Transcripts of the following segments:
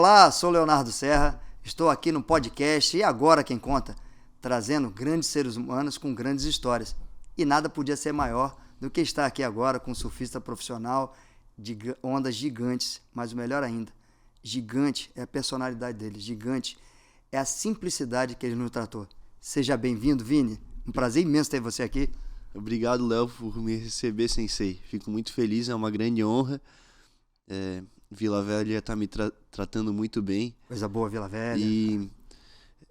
Olá, sou Leonardo Serra, estou aqui no podcast E Agora Quem Conta, trazendo grandes seres humanos com grandes histórias. E nada podia ser maior do que estar aqui agora com um surfista profissional de ondas gigantes, mas o melhor ainda, gigante é a personalidade dele, gigante é a simplicidade que ele nos tratou. Seja bem-vindo, Vini, um prazer imenso ter você aqui. Obrigado, Léo, por me receber, Sensei. Fico muito feliz, é uma grande honra. Vila Velha está me tratando muito bem. Coisa boa, Vila Velha. E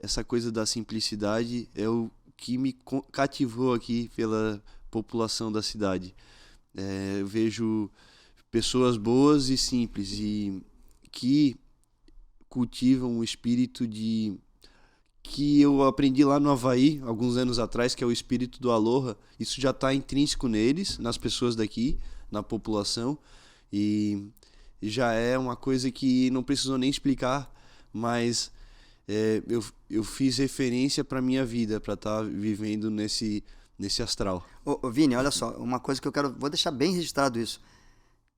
essa coisa da simplicidade é o que me cativou aqui pela população da cidade. Eu vejo pessoas boas e simples e que cultivam o espírito que eu aprendi lá no Havaí, alguns anos atrás, que é o espírito do Aloha. Isso já está intrínseco neles, nas pessoas daqui, na população, e já é uma coisa que não precisou nem explicar, mas eu fiz referência para a minha vida, para estar vivendo nesse astral. Ô, Vini, olha só, uma coisa que vou deixar bem registrado isso.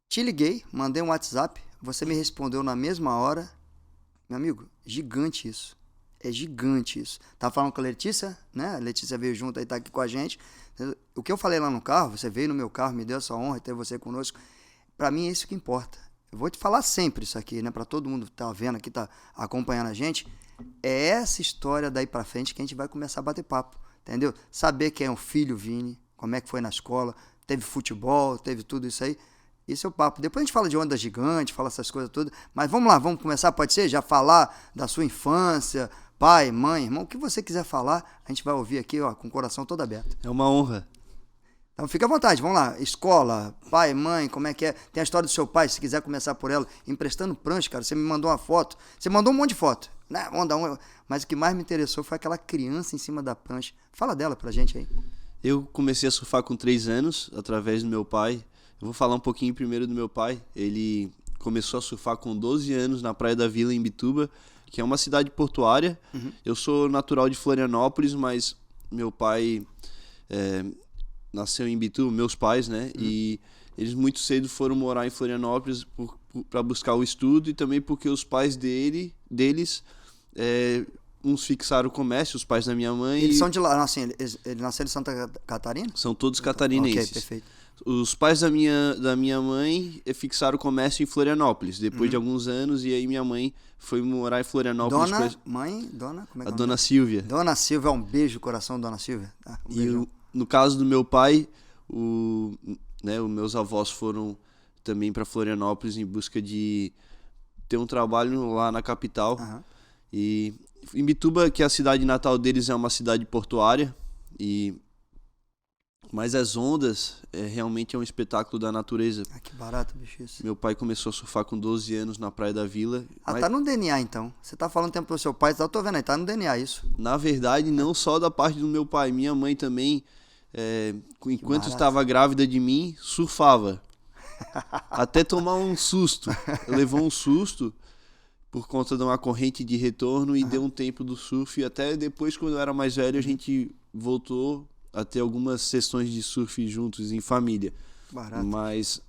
Te liguei, mandei um WhatsApp, você me respondeu na mesma hora. Meu amigo, gigante isso. É gigante isso. Tava falando com a Letícia, né? A Letícia veio junto aí, tá aqui com a gente. O que eu falei lá no carro, você veio no meu carro, me deu essa honra de ter você conosco. Pra mim é isso que importa. Eu vou te falar sempre isso aqui, né? Pra todo mundo que tá vendo aqui, tá acompanhando a gente. É essa história daí pra frente que a gente vai começar a bater papo, entendeu? Saber quem é o filho Vini, como é que foi na escola, teve futebol, teve tudo isso aí. Esse é o papo. Depois a gente fala de onda gigante, fala essas coisas todas. Mas vamos lá, vamos começar, pode ser? Já falar da sua infância, pai, mãe, irmão, o que você quiser falar, a gente vai ouvir aqui, ó, com o coração todo aberto. É uma honra. Então fica à vontade, vamos lá. Escola, pai, mãe, como é que é? Tem a história do seu pai, se quiser começar por ela, emprestando prancha, cara. Você me mandou uma foto, você mandou um monte de foto, né? Mas o que mais me interessou foi aquela criança em cima da prancha. Fala dela pra gente aí. Eu comecei a surfar com 3 anos, através do meu pai. Eu vou falar um pouquinho primeiro do meu pai. Ele começou a surfar com 12 anos na Praia da Vila, em Bituba, que é uma cidade portuária. Uhum. Eu sou natural de Florianópolis, mas meu pai nasceu em Bituba, meus pais, né? Uhum. E eles muito cedo foram morar em Florianópolis para buscar o estudo e também porque os pais deles, uns fixaram o comércio, os pais da minha mãe. Eles são de lá, assim, eles nasceram em Santa Catarina? São todos catarinenses. Ok, perfeito. Os pais da minha mãe fixaram o comércio em Florianópolis, depois de alguns anos, e aí minha mãe foi morar em Florianópolis. Como é que é a Dona Silvia. Dona Silvia, um beijo, coração, Dona Silvia. No caso do meu pai, os meus avós foram também para Florianópolis em busca de ter um trabalho lá na capital. Uhum. E em Bituba, que a cidade natal deles é uma cidade portuária, mas as ondas realmente é um espetáculo da natureza. Ah, que barato, bicho, isso. Meu pai começou a surfar com 12 anos na Praia da Vila. Tá no DNA, então. Você tá falando tempo pro seu pai, eu tô vendo aí, tá no DNA isso. Na verdade, não só da parte do meu pai. Minha mãe também, enquanto estava grávida de mim, surfava. Até tomar um susto. Levou um susto por conta de uma corrente de retorno e deu um tempo do surf. E até depois, quando eu era mais velho, a gente voltou a ter algumas sessões de surf juntos, em família. Barato. Mas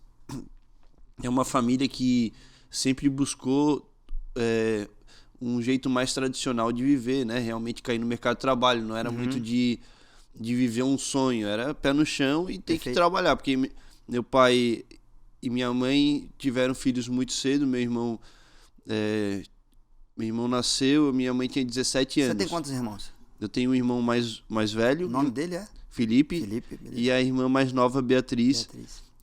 é uma família que sempre buscou um jeito mais tradicional de viver, né? Realmente cair no mercado de trabalho. Não era muito de viver um sonho. Era pé no chão e ter que trabalhar. Porque meu pai e minha mãe tiveram filhos muito cedo. Meu irmão nasceu, minha mãe tinha 17 anos. Você tem quantos irmãos? Eu tenho um irmão mais velho. O nome dele é? Felipe, e a irmã mais nova, Beatriz.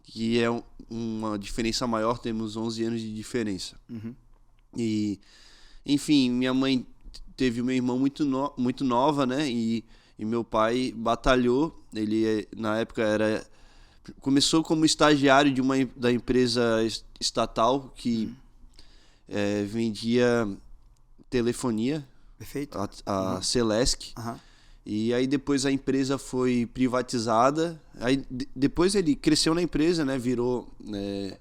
Que é uma diferença maior, temos 11 anos de diferença. Uhum. E, enfim, minha mãe teve uma irmã muito nova, né? E meu pai batalhou. Ele, na época, começou como estagiário da empresa estatal que vendia telefonia. Perfeito. A Celesc. Uhum. E aí depois a empresa foi privatizada. Aí depois ele cresceu na empresa, né? Virou,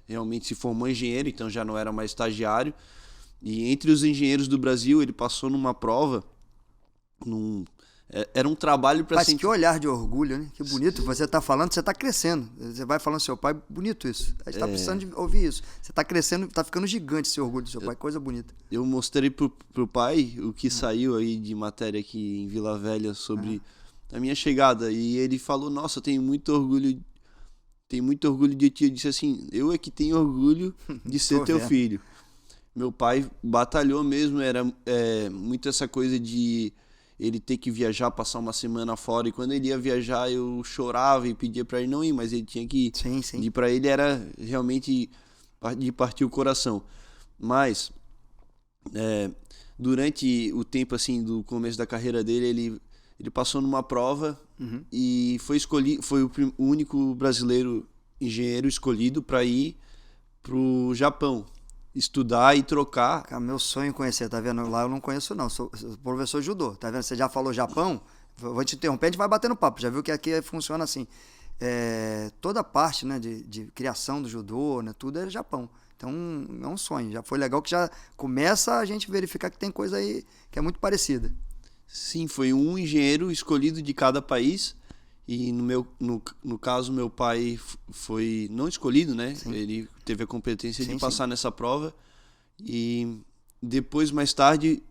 realmente se formou engenheiro, então já não era mais estagiário. E entre os engenheiros do Brasil, ele passou numa prova, era um trabalho para Mas que olhar de orgulho, né? Que bonito. Você tá falando, você tá crescendo. Você vai falando seu pai, bonito isso. A gente tá precisando de ouvir isso. Você tá crescendo, tá ficando gigante esse orgulho do seu pai, coisa bonita. Eu mostrei pro pai o que saiu aí de matéria aqui em Vila Velha sobre a minha chegada. E ele falou, nossa, eu tenho muito orgulho de ti. Eu disse assim, eu é que tenho orgulho de ser teu filho. Meu pai batalhou mesmo, era muito essa coisa de ele ter que viajar, passar uma semana fora, e quando ele ia viajar eu chorava e pedia para ele não ir, mas ele tinha que ir. Sim, sim. E para ele era realmente de partir o coração. Mas durante o tempo assim do começo da carreira dele, ele passou numa prova e foi o único brasileiro engenheiro escolhido para ir pro Japão estudar e trocar. Cara, meu sonho é conhecer, tá vendo? Lá eu não conheço não, sou professor de judô, tá vendo? Você já falou Japão, vou te interromper, a gente vai batendo papo, já viu que aqui funciona assim. Toda a parte, né, de criação do judô, né, tudo é Japão. Então é um sonho, já foi legal que já começa a gente verificar que tem coisa aí que é muito parecida. Sim, foi um engenheiro escolhido de cada país. E no caso, meu pai foi não escolhido, né? Sim. Ele teve a competência de passar nessa prova. E depois, mais tarde,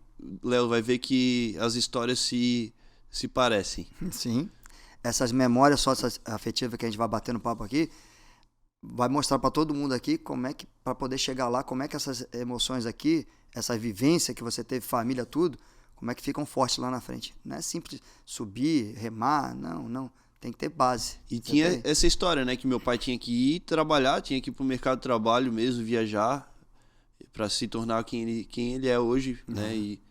Léo vai ver que as histórias se parecem. Sim. Essas memórias socioafetivas que a gente vai batendo papo aqui, vai mostrar para todo mundo aqui como é que, para poder chegar lá, como é que essas emoções aqui, essa vivência que você teve, família, tudo, como é que ficam fortes lá na frente. Não é simples subir, remar, não. Tem que ter base. E tinha essa história, né? Que meu pai tinha que ir trabalhar, tinha que ir pro mercado de trabalho mesmo, viajar, para se tornar quem ele é hoje, né? E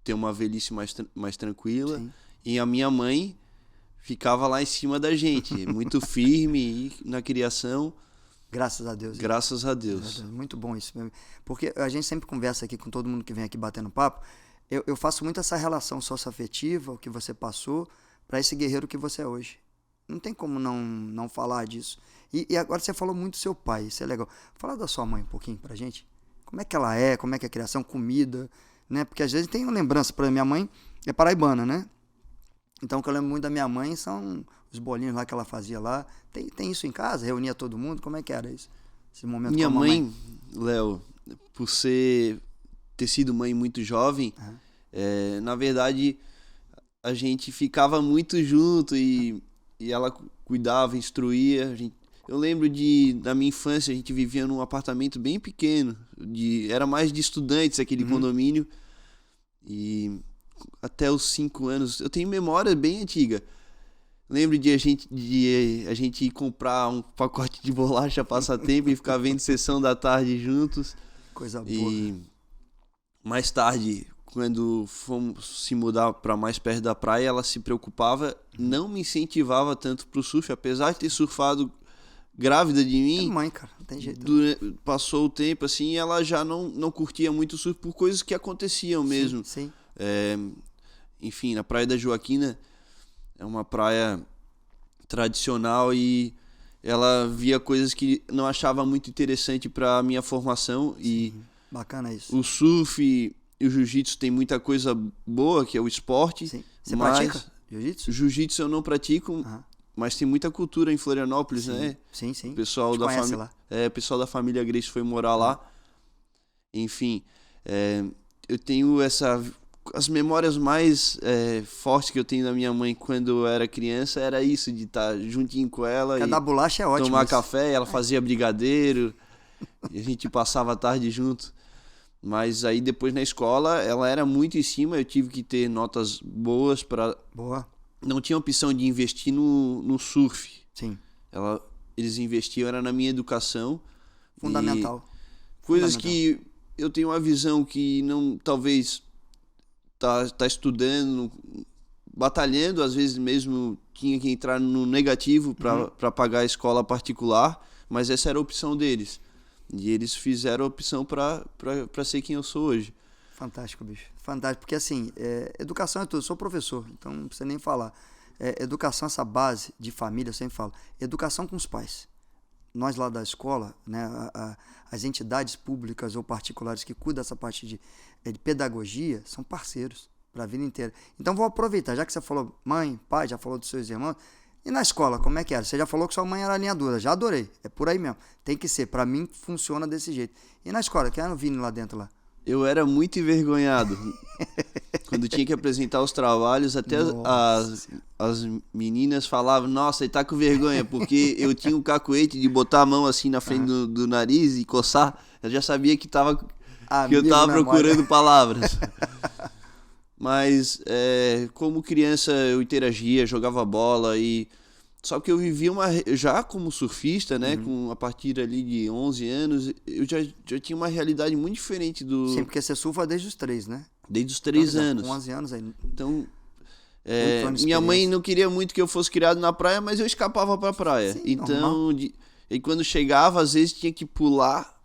ter uma velhice mais tranquila. Sim. E a minha mãe ficava lá em cima da gente, muito firme na criação. Graças a Deus. Graças a Deus. Muito bom isso mesmo. Porque a gente sempre conversa aqui com todo mundo que vem aqui batendo papo. Eu faço muito essa relação socioafetiva, o que você passou, para esse guerreiro que você é hoje. Não tem como não falar disso. E agora você falou muito do seu pai, isso é legal. Fala da sua mãe um pouquinho pra gente. Como é que ela é, como é que é a criação, comida, né? Porque às vezes tem uma lembrança, por exemplo, minha mãe é paraibana, né? Então o que eu lembro muito da minha mãe são os bolinhos lá que ela fazia lá. Tem isso em casa? Reunia todo mundo? Como é que era isso? Esse momento minha mãe, Léo, por ter sido mãe muito jovem, na verdade a gente ficava muito junto e ela cuidava, instruía. Eu lembro da minha infância, a gente vivia num apartamento bem pequeno, era mais de estudantes aquele condomínio, e até os 5 anos, eu tenho memória bem antiga. Lembro de a gente ir comprar um pacote de bolacha passatempo e ficar vendo sessão da tarde juntos. Coisa boa. E mais tarde, quando fomos se mudar para mais perto da praia, ela se preocupava, não me incentivava tanto pro surf, apesar de ter surfado grávida de mim. É mãe, cara, não tem jeito. Passou o tempo assim, e ela já não curtia muito o surf por coisas que aconteciam mesmo. Sim. Enfim, na Praia da Joaquina é uma praia tradicional e ela via coisas que não achava muito interessante para minha formação. Sim, e bacana isso. O surf e o jiu-jitsu tem muita coisa boa, que é o esporte. Sim. Você pratica jiu-jitsu? Jiu-jitsu eu não pratico, mas tem muita cultura em Florianópolis, né? Sim. O pessoal da família, o pessoal da família Grace foi morar lá. Enfim, eu tenho as memórias mais fortes que eu tenho da minha mãe quando eu era criança era isso, de estar juntinho com ela e da bolacha é ótimo, tomar café, ela fazia brigadeiro e a gente passava a tarde junto. Mas aí depois na escola ela era muito em cima, eu tive que ter notas boas para... Não tinha opção de investir no surf. Sim. Eles investiam, era na minha educação. Fundamental. Coisas que eu tenho uma visão que não, talvez, tá estudando, batalhando, às vezes mesmo tinha que entrar no negativo para pagar a escola particular, mas essa era a opção deles. E eles fizeram a opção para ser quem eu sou hoje. Fantástico, bicho. Fantástico, porque assim, educação é tudo. Eu sou professor, então não precisa nem falar. Educação, essa base de família, eu sempre falo. Educação com os pais. Nós lá da escola, né, as entidades públicas ou particulares que cuidam dessa parte de pedagogia são parceiros. Pra vida inteira. Então vou aproveitar, já que você falou mãe, pai, já falou dos seus irmãos. E na escola, como é que era? Você já falou que sua mãe era alinhadora, já adorei. É por aí mesmo. Tem que ser, pra mim funciona desse jeito. E na escola, quem era o Vini lá dentro lá? Eu era muito envergonhado. Quando tinha que apresentar os trabalhos, até as meninas falavam, nossa, ele tá com vergonha, porque eu tinha um cacuete de botar a mão assim na frente do nariz e coçar. Eu já sabia que eu tava procurando palavras. Mas como criança eu interagia, jogava bola só que eu vivia já como surfista, né, a partir ali de 11 anos, eu já tinha uma realidade muito diferente do... Sim, porque você surfa desde os 3, né? Desde os 3 anos. Com 11 anos aí. Então, minha mãe não queria muito que eu fosse criado na praia, mas eu escapava pra praia. Sim, então, e quando chegava, às vezes tinha que pular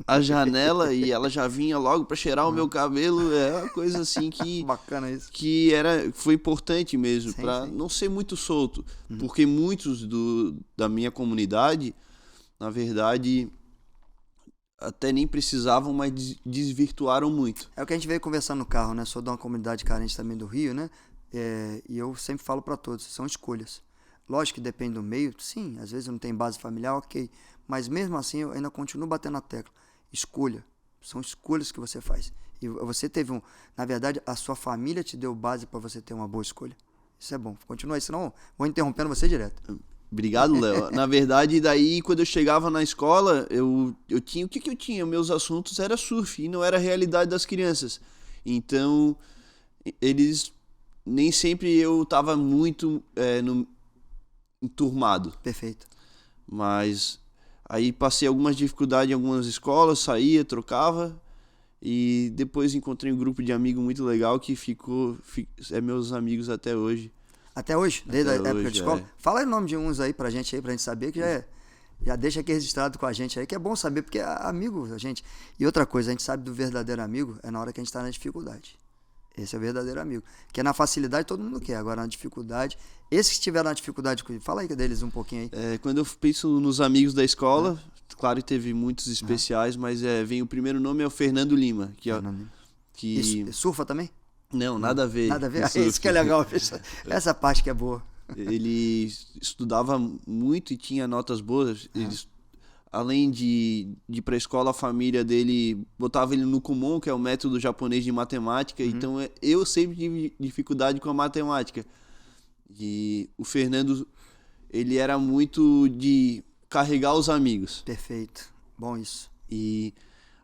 a janela e ela já vinha logo pra cheirar o meu cabelo. É uma coisa assim que... Bacana isso. Que foi importante mesmo, Sim, pra sim. não ser muito solto. Porque muitos da minha comunidade, na verdade, até nem precisavam, mas desvirtuaram muito. É o que a gente veio conversando no carro, né? Sou de uma comunidade carente também do Rio, né? E eu sempre falo pra todos, são escolhas. Lógico que depende do meio, sim, às vezes não tem base familiar, ok. Mas mesmo assim eu ainda continuo batendo na tecla. Escolha. São escolhas que você faz. E você teve na verdade, a sua família te deu base pra você ter uma boa escolha. Isso é bom. Continua aí, senão vou interrompendo você direto. Obrigado, Léo. Na verdade, daí, quando eu chegava na escola, eu tinha... O que eu tinha? Meus assuntos era surf, e não era a realidade das crianças. Então, eles... Nem sempre eu estava muito enturmado. Perfeito. Mas aí passei algumas dificuldades em algumas escolas, saía, trocava... E depois encontrei um grupo de amigos muito legal que meus amigos até hoje. Até hoje? Desde a época hoje, de escola? Fala aí o nome de uns aí pra gente saber, que já deixa aqui registrado com a gente aí, que é bom saber, porque é amigo, a gente. E outra coisa, a gente sabe do verdadeiro amigo é na hora que a gente tá na dificuldade. Esse é o verdadeiro amigo. Que na facilidade todo mundo quer, agora na dificuldade. Esses que estiveram na dificuldade, fala aí deles um pouquinho aí. Quando eu penso nos amigos da escola, claro que teve muitos especiais, mas vem o primeiro nome é o Fernando Lima. E surfa também? Não, nada a ver. Nada a ver? Isso que é legal, essa parte que é boa. Ele estudava muito e tinha notas boas. Além de ir para a escola, a família dele botava ele no Kumon, que é o método japonês de matemática. Então eu sempre tive dificuldade com a matemática. E o Fernando, ele era muito de carregar os amigos. Perfeito. Bom isso. E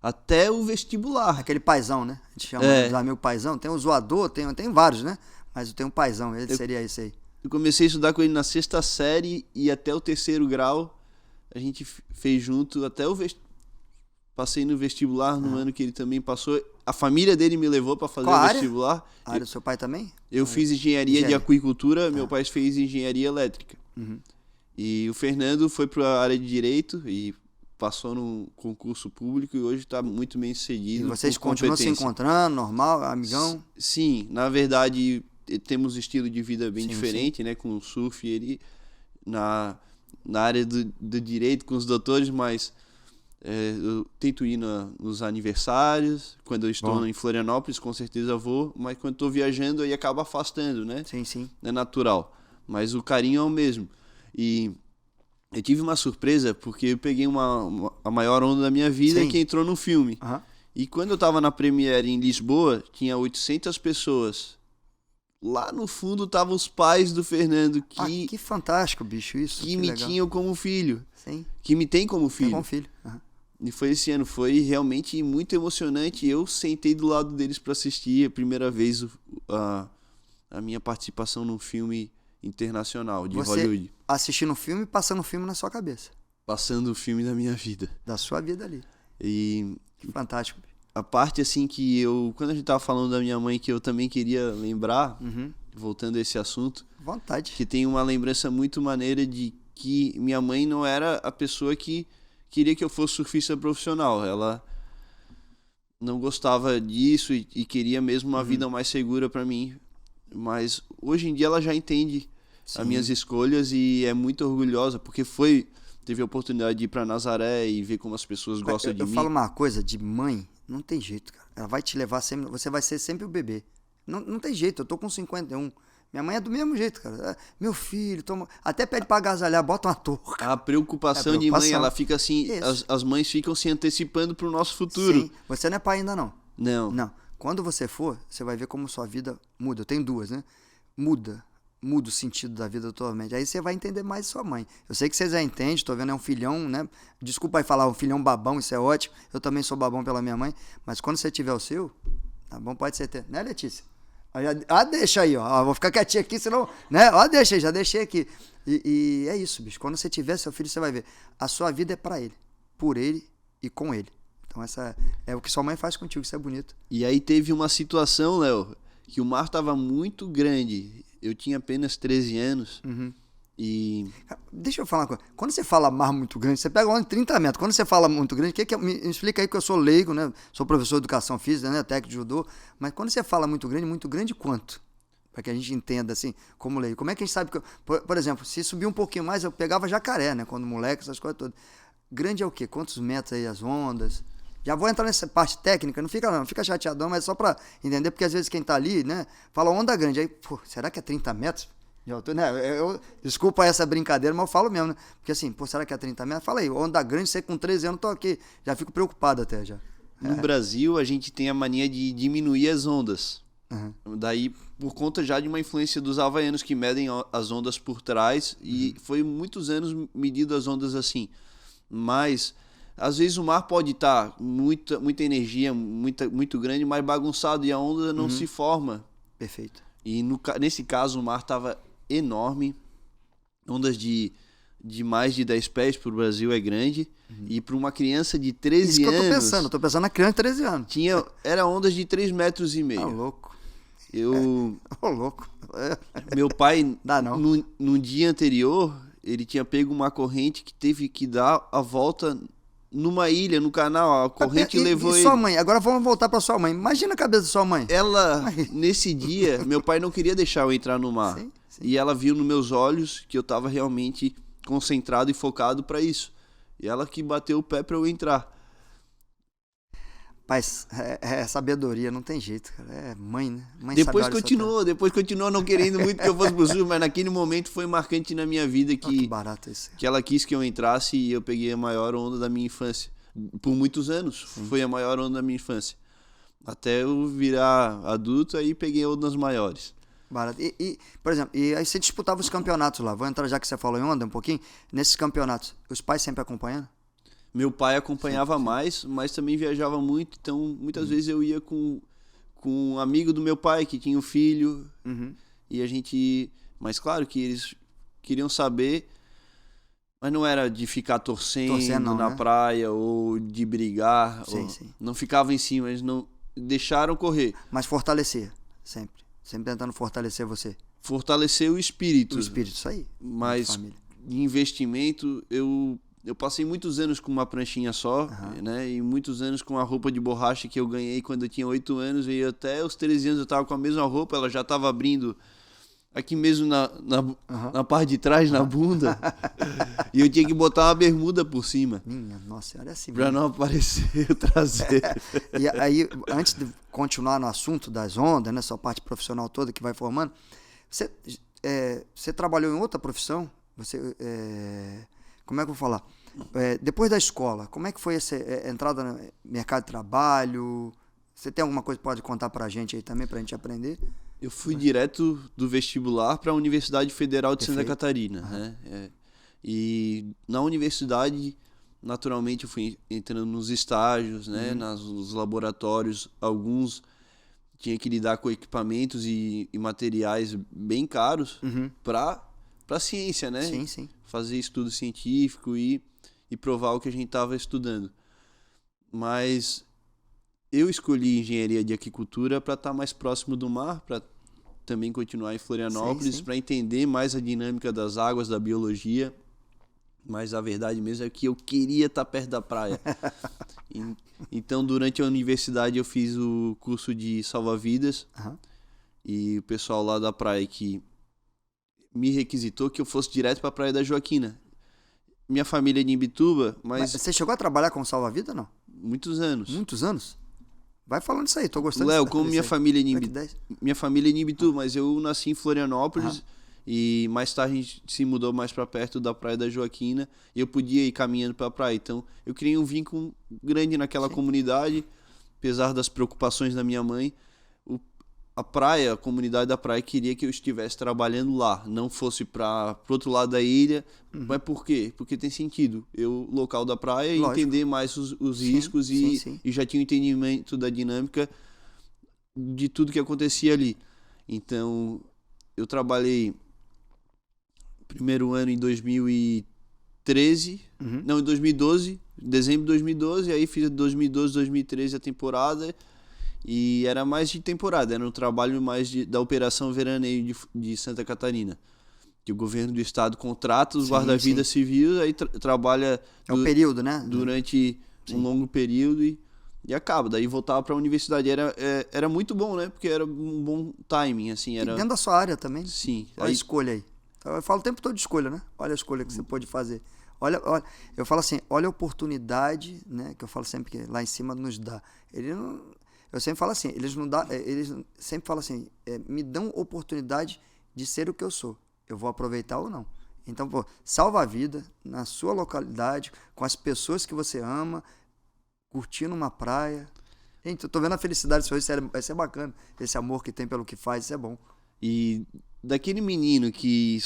até o vestibular. Aquele paizão, né? A gente chama de amigo paizão. Tem o zoador, tem vários, né? Mas tem um paizão, seria esse aí. Eu comecei a estudar com ele na 6ª série e até o 3º grau a gente fez junto até Passei no vestibular no ano que ele também passou. A família dele me levou para fazer o vestibular. A área do seu pai também? Eu fiz engenharia de aquicultura, meu pai fez engenharia elétrica. E o Fernando foi para a área de direito e passou no concurso público e hoje está muito bem sucedido. E vocês continuam se encontrando, normal, amigão? Sim, na verdade temos um estilo de vida bem diferente, né? Com o surf, ele na área do direito com os doutores, mas eu tento ir nos aniversários. Quando eu estou em Florianópolis, com certeza vou, mas quando estou viajando aí acaba afastando, né? Sim. É natural, mas o carinho é o mesmo. E eu tive uma surpresa porque eu peguei a maior onda da minha vida que entrou no filme. E quando eu estava na premiere em Lisboa, tinha 800 pessoas. Lá no fundo estavam os pais do Fernando que fantástico, bicho, isso. Que me legal. tinham como filho. Sim. Que me tem como filho. Tem como filho. E foi esse ano, foi realmente muito emocionante. Eu sentei do lado deles para assistir a primeira vez a minha participação num filme internacional de Hollywood. Assistindo o filme e passando o filme na sua cabeça. Passando o filme da minha vida. Da sua vida ali. E que fantástico. A parte assim que quando a gente tava falando da minha mãe, que eu também queria lembrar, voltando a esse assunto. Vontade. Que tem uma lembrança muito maneira de que minha mãe não era a pessoa que queria que eu fosse surfista profissional. Ela não gostava disso e queria mesmo uma vida mais segura para mim. Mas hoje em dia ela já entende as minhas escolhas e é muito orgulhosa, porque teve a oportunidade de ir para Nazaré e ver como as pessoas gostam de mim. Eu falo uma coisa, de mãe, não tem jeito, cara. Ela vai te levar sempre, você vai ser sempre o bebê. Não tem jeito, eu tô com 51. Minha mãe é do mesmo jeito, cara. Meu filho, toma... até pede pra agasalhar, bota uma touca. A preocupação de mãe, ela fica assim, as mães ficam se antecipando pro nosso futuro. Sim, você não é pai ainda não. Não. Quando você for, você vai ver como sua vida muda. Eu tenho duas, né? Muda o sentido da vida totalmente. Aí você vai entender mais sua mãe. Eu sei que você já entende, tô vendo, é um filhão, né? Desculpa aí falar, um filhão babão, isso é ótimo. Eu também sou babão pela minha mãe. Mas quando você tiver o seu, tá bom? Pode ser, né, Letícia? Deixa aí, ó. Vou ficar quietinho aqui, senão, né? Deixa aí, já deixei aqui. E é isso, bicho. Quando você tiver seu filho, você vai ver. A sua vida é pra ele, por ele e com ele. Então essa é o que sua mãe faz contigo, isso é bonito. E aí teve uma situação, Léo, que o mar tava muito grande. Eu tinha apenas 13 anos. E... Deixa eu falar uma coisa. Quando você fala mar muito grande, você pega uma de 30 metros. Quando você fala muito grande, me explica aí que eu sou leigo, né? Sou professor de educação física, né? Técnico de judô. Mas quando você fala muito grande quanto? Para que a gente entenda, assim, como leigo. Como é que a gente sabe que... Por exemplo, se subir um pouquinho mais, eu pegava jacaré, né? Quando moleque, essas coisas todas. Grande é o quê? Quantos metros aí as ondas? Já vou entrar nessa parte técnica, não fica chateadão, mas só para entender, porque às vezes quem tá ali, né? Fala onda grande. Aí, pô, será que é 30 metros? Desculpa essa brincadeira, mas eu falo mesmo, né? Porque assim, pô, será que é 30 metros? Fala aí, onda grande, você com 13 anos, tô aqui. Já fico preocupado até já. No Brasil, a gente tem a mania de diminuir as ondas. Daí, por conta já de uma influência dos havaianos que medem as ondas por trás, e foi muitos anos medido as ondas assim. Mas, às vezes o mar pode estar muita energia, muito grande, mas bagunçado, e a onda não se forma. Perfeito. E nesse caso, o mar estava enorme, ondas de mais de 10 pés para o Brasil é grande, e para uma criança de 13 anos... Isso que eu tô pensando na criança de 13 anos. Era ondas de 3,5 metros. Tá louco. Louco. Meu pai, Dá não. No dia anterior, ele tinha pego uma corrente que teve que dar a volta numa ilha, no canal, a corrente levou ele. E sua mãe? Agora vamos voltar pra sua mãe. Imagina a cabeça da sua mãe. Nesse dia, meu pai não queria deixar eu entrar no mar. Sim. E ela viu nos meus olhos que eu tava realmente concentrado e focado pra isso. E ela que bateu o pé pra eu entrar. Mas é sabedoria, não tem jeito, cara. É mãe, né? Mãe depois continuou não querendo muito que eu fosse pro sul, mas naquele momento foi marcante na minha vida que barato isso. Que ela quis que eu entrasse e eu peguei a maior onda da minha infância. Por muitos anos, foi a maior onda da minha infância. Até eu virar adulto, aí peguei ondas maiores. Barato. Por exemplo, e aí você disputava os campeonatos lá. Vou entrar, já que você falou em onda um pouquinho, nesses campeonatos. Os pais sempre acompanhando? Meu pai acompanhava mais, mas também viajava muito, então muitas vezes eu ia com um amigo do meu pai que tinha um filho, e a gente... Mas claro que eles queriam saber, mas não era de ficar torcendo na praia ou de brigar, sim. Não ficava em cima, eles não deixaram correr. Mas fortalecer, sempre tentando fortalecer você. Fortalecer o espírito. O espírito, isso aí. Mas de investimento, eu passei muitos anos com uma pranchinha só, né? E muitos anos com a roupa de borracha que eu ganhei quando eu tinha 8 anos. E até os 13 anos eu tava com a mesma roupa, ela já tava abrindo aqui mesmo na parte de trás, na bunda. E eu tinha que botar uma bermuda por cima. Minha nossa senhora, é assim. Pra não aparecer o traseiro. E aí, antes de continuar no assunto das ondas, né? Sua parte profissional toda que vai formando, você trabalhou em outra profissão? Como é que eu vou falar? Depois da escola, como é que foi essa entrada no mercado de trabalho? Você tem alguma coisa que pode contar pra gente aí também, pra gente aprender? Eu fui direto do vestibular para a Universidade Federal de Santa Catarina, né? E na universidade, naturalmente, eu fui entrando nos estágios, né? Nos laboratórios, alguns tinha que lidar com equipamentos e materiais bem caros para ciência, né? Sim. Fazer estudo científico e provar o que a gente estava estudando. Mas eu escolhi engenharia de aquicultura para estar mais próximo do mar, para também continuar em Florianópolis, para entender mais a dinâmica das águas, da biologia. Mas a verdade mesmo é que eu queria estar perto da praia. Então, durante a universidade, eu fiz o curso de salva-vidas. E o pessoal lá da praia que me requisitou que eu fosse direto para a Praia da Joaquina. Minha família é de Imbituba, mas... Você chegou a trabalhar com salva-vida, não? Muitos anos. Muitos anos? Vai falando isso aí, tô gostando Léo, disso como minha aí. família é Black em 10. minha família é em Imbituba, mas eu nasci em Florianópolis e mais tarde a gente se mudou mais pra perto da Praia da Joaquina e eu podia ir caminhando pra praia. Então, eu criei um vínculo grande naquela Sim. comunidade, apesar das preocupações da minha mãe. o- a praia, a comunidade da praia queria que eu estivesse trabalhando lá, não fosse para pro outro lado da ilha. Mas por quê? Porque tem sentido. Eu, local da praia, Lógico. entender mais os Sim, riscos sim, e, sim. e já tinha um entendimento da dinâmica de tudo que acontecia ali. Então, eu trabalhei primeiro ano em 2013, não, em 2012, dezembro de 2012, aí fiz 2012, 2013 a temporada e era mais de temporada, era um trabalho mais da Operação Veraneio de Santa Catarina, que o governo do estado contrata os Sim, guarda-vidas sim. civis, aí trabalha É o período, né? durante um longo período e acaba. Daí voltava para a universidade. Era muito bom, né? Porque era um bom timing, assim. E Era... dentro da sua área também. Sim. Olha a escolha aí. Então, eu falo o tempo todo de escolha, né? Olha a escolha que você pode fazer. Olha, eu falo assim, olha a oportunidade, né? Que eu falo sempre que lá em cima nos dá. Ele não, eu sempre falo assim, eles não dá, eles sempre falam assim, me dão oportunidade de ser o que eu sou. Eu vou aproveitar ou não. Então, pô, salva a vida na sua localidade, com as pessoas que você ama, curtindo uma praia. Gente, eu tô vendo a felicidade disso, isso é bacana. Esse amor que tem pelo que faz, isso é bom. E daquele menino que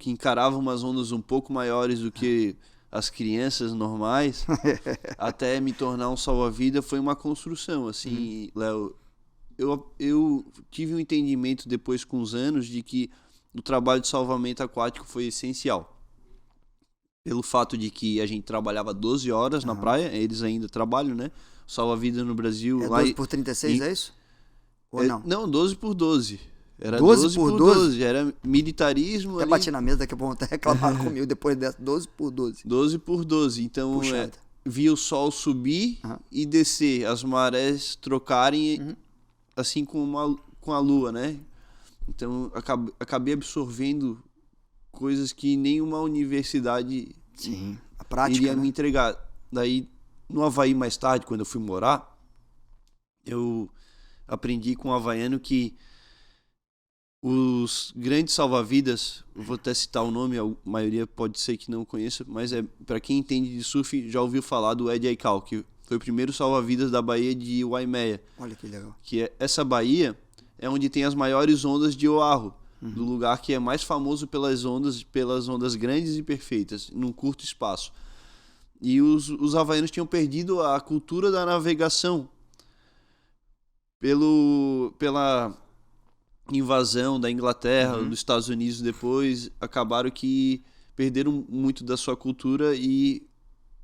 encarava umas ondas um pouco maiores do que as crianças normais, até me tornar um salva-vida, foi uma construção, assim, Léo. Eu tive um entendimento depois com os anos de que o trabalho de salvamento aquático foi essencial. Pelo fato de que a gente trabalhava 12 horas na praia, eles ainda trabalham, né? Salva-vidas no Brasil. É Lá 12 por 36, é isso? Ou não? Não, 12 por 12. Era 12 12 por por 12? 12. Era militarismo Até ali. bati na mesa, daqui a pouco vão até reclamar comigo depois dessa. 12 por 12. 12 por 12. Então, Puxada. via o sol subir e descer, as marés trocarem assim com a lua, né? Então, acabei absorvendo coisas que nenhuma universidade Sim, a prática, iria né? me entregar. Daí, no Havaí, mais tarde, quando eu fui morar, eu aprendi com o havaiano que os grandes salva-vidas, eu vou até citar o nome, a maioria pode ser que não conheça, mas para quem entende de surf, já ouviu falar do Ed Aikau, que foi o primeiro salva-vidas da Baía de Waimea. Olha que legal. Que essa baía é onde tem as maiores ondas de Oahu, do lugar que é mais famoso pelas ondas grandes e perfeitas, num curto espaço. E os havaianos tinham perdido a cultura da navegação pela invasão da Inglaterra, dos Estados Unidos depois, acabaram que perderam muito da sua cultura e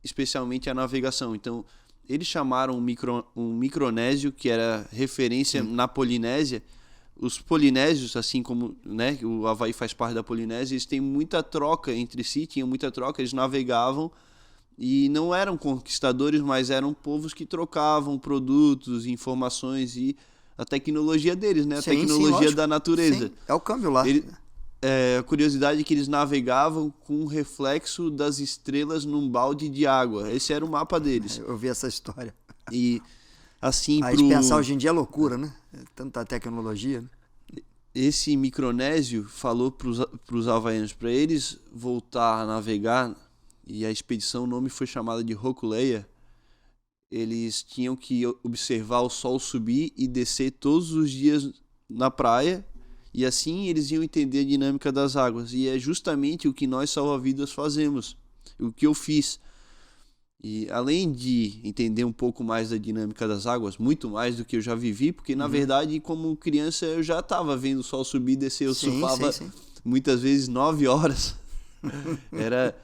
especialmente a navegação. Então, eles chamaram um micronésio, que era referência na Polinésia. Os polinésios, assim como, né, o Havaí faz parte da Polinésia, eles têm muita troca entre si, tinham muita troca, eles navegavam e não eram conquistadores, mas eram povos que trocavam produtos, informações e a tecnologia deles, né? A Sim, tecnologia lógico. da natureza. Sim, é o câmbio lá. A curiosidade é que eles navegavam com o reflexo das estrelas num balde de água. Esse era o mapa deles. Eu vi essa história. E assim, Aí de pensar hoje em dia é loucura, né? Tanta tecnologia, né? esse micronésio falou para os havaianos para eles voltar a navegar, e a expedição, o nome foi chamada de Hokuleia. Eles tinham que observar o sol subir e descer todos os dias na praia, e assim eles iam entender a dinâmica das águas. E é justamente o que nós salva-vidas fazemos, o que eu fiz. E além de entender um pouco mais da dinâmica das águas, muito mais do que eu já vivi, porque na verdade, como criança, eu já estava vendo o sol subir e descer. Eu surfava muitas vezes 9 horas. Era...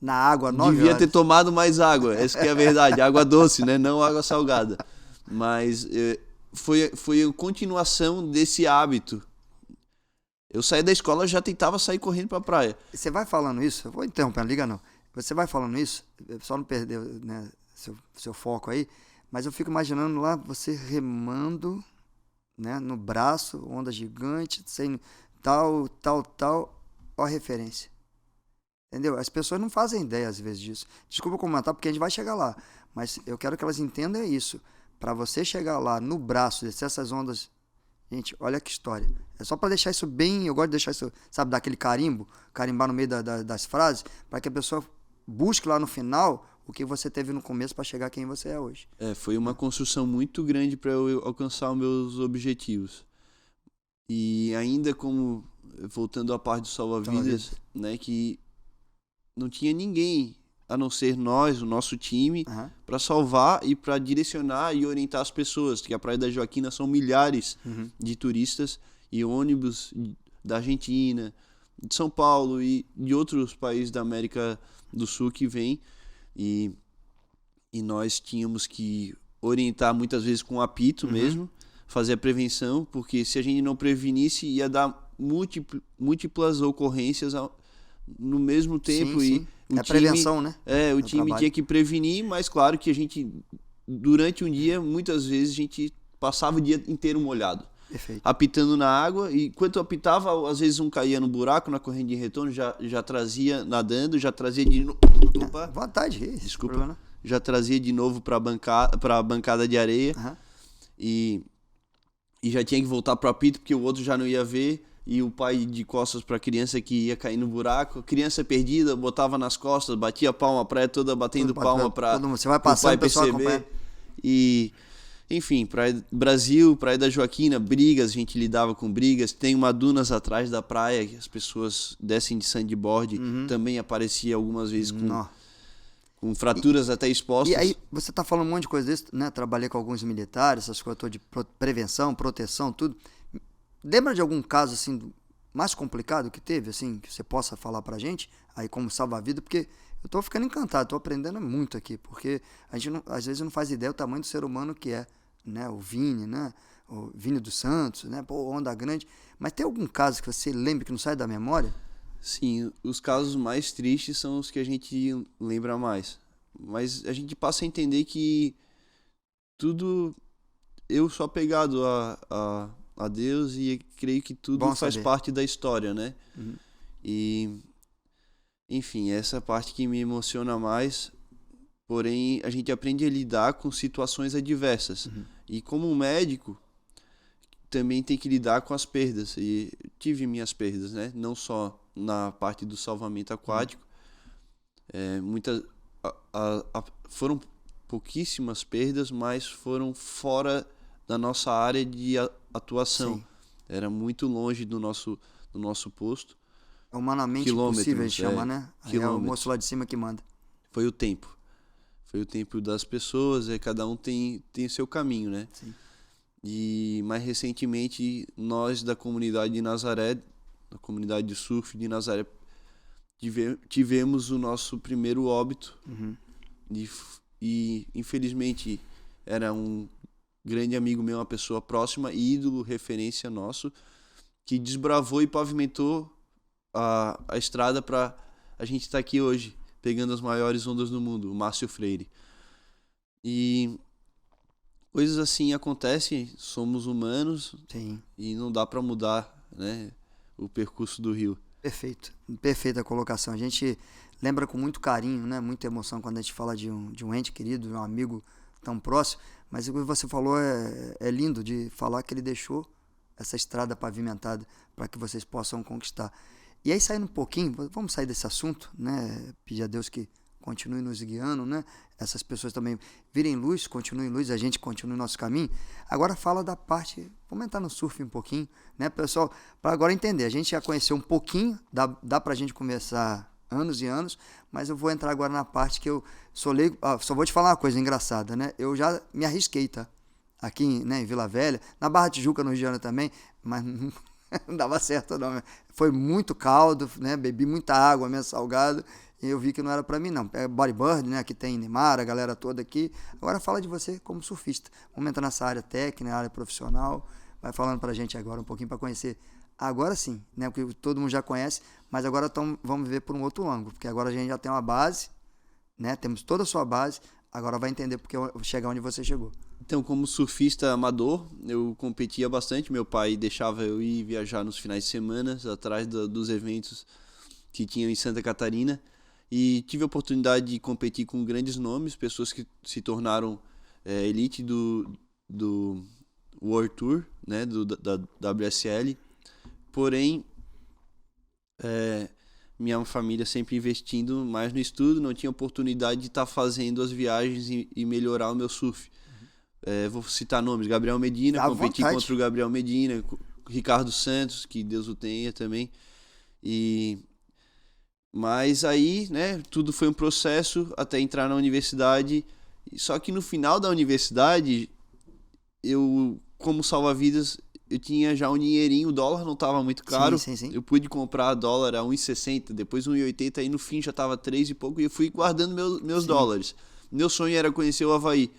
Na água, 9 horas. Devia ter tomado mais água, essa que é a verdade. Água doce, né? Não água salgada. Mas foi a continuação desse hábito. Eu saí da escola, eu já tentava sair correndo pra praia. Você vai falando isso, eu vou interromper, não liga não. Você vai falando isso, só não perder, né, seu foco aí, mas eu fico imaginando lá você remando, né, no braço, onda gigante, sem tal, ó a referência. Entendeu? As pessoas não fazem ideia às vezes disso. Desculpa comentar porque a gente vai chegar lá, mas eu quero que elas entendam isso. Pra você chegar lá no braço, descer essas ondas. Gente, olha que história. É só pra deixar isso bem. Eu gosto de deixar isso, sabe, dar aquele carimbo, carimbar no meio das frases, pra que a pessoa busque lá no final o que você teve no começo pra chegar quem você é hoje. Foi uma construção muito grande para eu alcançar os meus objetivos. E ainda como, voltando à parte do salva-vidas, né, que não tinha ninguém a não ser nós, o nosso time, para salvar e para direcionar e orientar as pessoas, que a Praia da Joaquina são milhares de turistas e ônibus da Argentina, de São Paulo e de outros países da América do Sul que vêm e nós tínhamos que orientar muitas vezes com apito mesmo, fazer a prevenção, porque se a gente não prevenisse ia dar múltiplas ocorrências no mesmo tempo. Sim. E prevenção, né? O time tinha que prevenir, mas claro que a gente, durante um dia, muitas vezes a gente passava o dia inteiro molhado. Perfeito. Apitando na água, e enquanto apitava, às vezes um caía no buraco, na corrente de retorno, já trazia nadando, já trazia de novo. Opa! Vontade, desculpa. Problema. Já trazia de novo para a bancada de areia. E já tinha que voltar pro apito, porque o outro já não ia ver. E o pai de costas para a criança que ia cair no buraco, criança perdida, botava nas costas, batia palma, a praia toda batendo palma para o pai perceber. E, enfim, Praia da Joaquina, brigas, a gente lidava com brigas. Tem uma dunas atrás da praia que as pessoas descem de sandboard, também aparecia algumas vezes com fraturas até expostas. E aí, você tá falando um monte de coisa desse, né? Trabalhei com alguns militares, essas coisas de prevenção, proteção, tudo. Lembra de algum caso, assim, mais complicado que teve, assim, que você possa falar pra gente, aí como salva-vida? Porque eu tô ficando encantado, tô aprendendo muito aqui, porque a gente, às vezes, não faz ideia do tamanho do ser humano que é, né? O Vini, né? O Vini dos Santos, né? Pô, Onda Grande. Mas tem algum caso que você lembra que não sai da memória? Sim, os casos mais tristes são os que a gente lembra mais. Mas a gente passa a entender que tudo... Eu sou apegado a Deus e creio que tudo faz parte da história, né? E, enfim, essa parte que me emociona mais, porém a gente aprende a lidar com situações adversas. E como médico, também tem que lidar com as perdas. E tive minhas perdas, né? Não só na parte do salvamento aquático. Foram pouquíssimas perdas, mas foram fora da nossa área de atuação. Sim. Era muito longe do nosso posto. É humanamente impossível, a gente chama, né? Aí é o moço lá de cima que manda. Foi o tempo. Foi o tempo das pessoas, cada um tem o seu caminho, né? Sim. E mais recentemente, nós da comunidade de Nazaré, da comunidade de surf de Nazaré, tivemos o nosso primeiro óbito. E infelizmente era um grande amigo meu, uma pessoa próxima, ídolo, referência nosso, que desbravou e pavimentou a estrada para a gente estar aqui hoje, pegando as maiores ondas do mundo, o Márcio Freire. E coisas assim acontecem, somos humanos. Sim. E não dá para mudar, né, o percurso do rio. Perfeito, perfeita colocação. A gente lembra com muito carinho, né, muita emoção quando a gente fala de um ente querido, de um amigo tão próximo, mas o que você falou é lindo de falar que ele deixou essa estrada pavimentada para que vocês possam conquistar. E aí, saindo um pouquinho, vamos sair desse assunto, né, pedir a Deus que continue nos guiando, né, essas pessoas também virem luz, continuem luz, a gente continue o nosso caminho. Agora fala da parte, vamos entrar no surf um pouquinho, né, pessoal, para agora entender, a gente já conheceu um pouquinho, dá pra gente conversar anos e anos, mas eu vou entrar agora na parte que eu sou leigo. Só vou te falar uma coisa engraçada, né? Eu já me arrisquei, tá? Aqui, né, em Vila Velha, na Barra Tijuca, no Rio de Janeiro também, mas não dava certo não. Foi muito caldo, né? Bebi muita água, meio salgado, e eu vi que não era pra mim não. É bodyboard, né? Aqui tem Neymar, a galera toda aqui. Agora fala de você como surfista. Vamos entrar nessa área técnica, área profissional. Vai falando pra gente agora um pouquinho para conhecer. Agora sim, né? Porque todo mundo já conhece, mas agora vamos ver por um outro ângulo, porque agora a gente já tem uma base, né? Temos toda a sua base, agora vai entender porque chegar onde você chegou. Então, como surfista amador, eu competia bastante. Meu pai deixava eu ir viajar nos finais de semana, atrás dos eventos que tinham em Santa Catarina. E tive a oportunidade de competir com grandes nomes, pessoas que se tornaram elite do World Tour, né, da WSL. Porém, minha família sempre investindo mais no estudo, não tinha oportunidade de estar fazendo as viagens e melhorar o meu surf. Vou citar nomes: Gabriel Medina, competi contra o Gabriel Medina, Ricardo Santos, que Deus o tenha também. Mas aí, né, tudo foi um processo até entrar na universidade. Só que no final da universidade, eu, como salva-vidas, eu tinha já um dinheirinho, o dólar não estava muito caro. Sim. Eu pude comprar dólar a 1,60, depois 1,80, aí no fim já estava 3 e pouco, e eu fui guardando meus dólares. Meu sonho era conhecer o Havaí,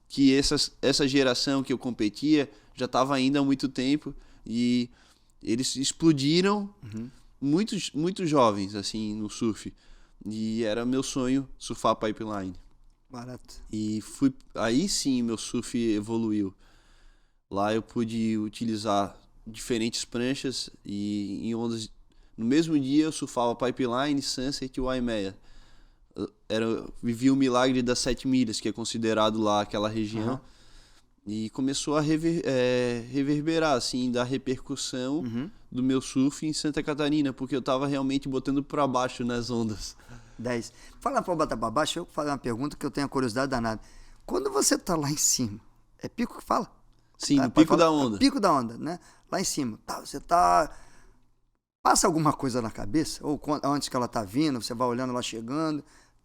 que essa geração que eu competia já estava indo há muito tempo, e eles explodiram, muito jovens, assim, no surf. E era meu sonho surfar pipeline. Barato. E aí sim meu surf evoluiu. Lá eu pude utilizar diferentes pranchas e em ondas. No mesmo dia eu surfava Pipeline, Sunset e Waimea. Vivi o milagre das 7 milhas, que é considerado lá aquela região. E começou a reverberar, assim, da repercussão do meu surf em Santa Catarina, porque eu tava realmente botando para baixo nas ondas. 10. Fala pra botar pra baixo, eu vou fazer uma pergunta que eu tenho a curiosidade danada. Quando você tá lá em cima, é pico que fala? Sim, no pico da onda. Pico da onda, né? Lá em cima. Você tá... Passa alguma coisa na cabeça? Ou antes que ela tá vindo, você vai olhando ela chegando.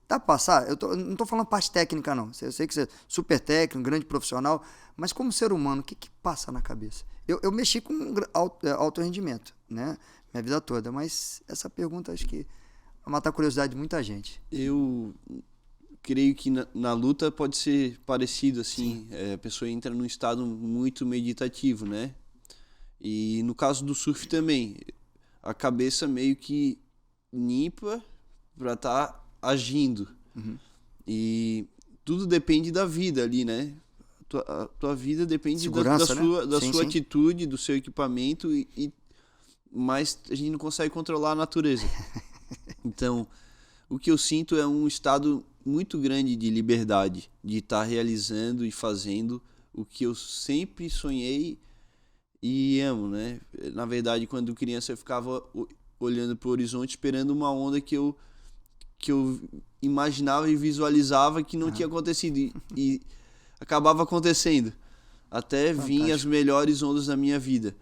Dá pra passar? Não tô falando parte técnica, não. Eu sei que você é super técnico, grande profissional, mas como ser humano, o que passa na cabeça? Eu mexi com alto rendimento, né? Minha vida toda, mas essa pergunta acho que vai matar a curiosidade de muita gente. Eu creio que na luta pode ser parecido, assim. A pessoa entra num estado muito meditativo, né? E no caso do surf também, a cabeça meio que limpa pra estar agindo. E tudo depende da vida ali, né? A tua vida depende da sua atitude, do seu equipamento, mas a gente não consegue controlar a natureza. Então, o que eu sinto é um estado muito grande de liberdade, de estar realizando e fazendo o que eu sempre sonhei e amo, né? Na verdade, quando criança eu ficava olhando para o horizonte esperando uma onda que eu imaginava e visualizava que não tinha acontecido e acabava acontecendo até vir as melhores ondas da minha vida.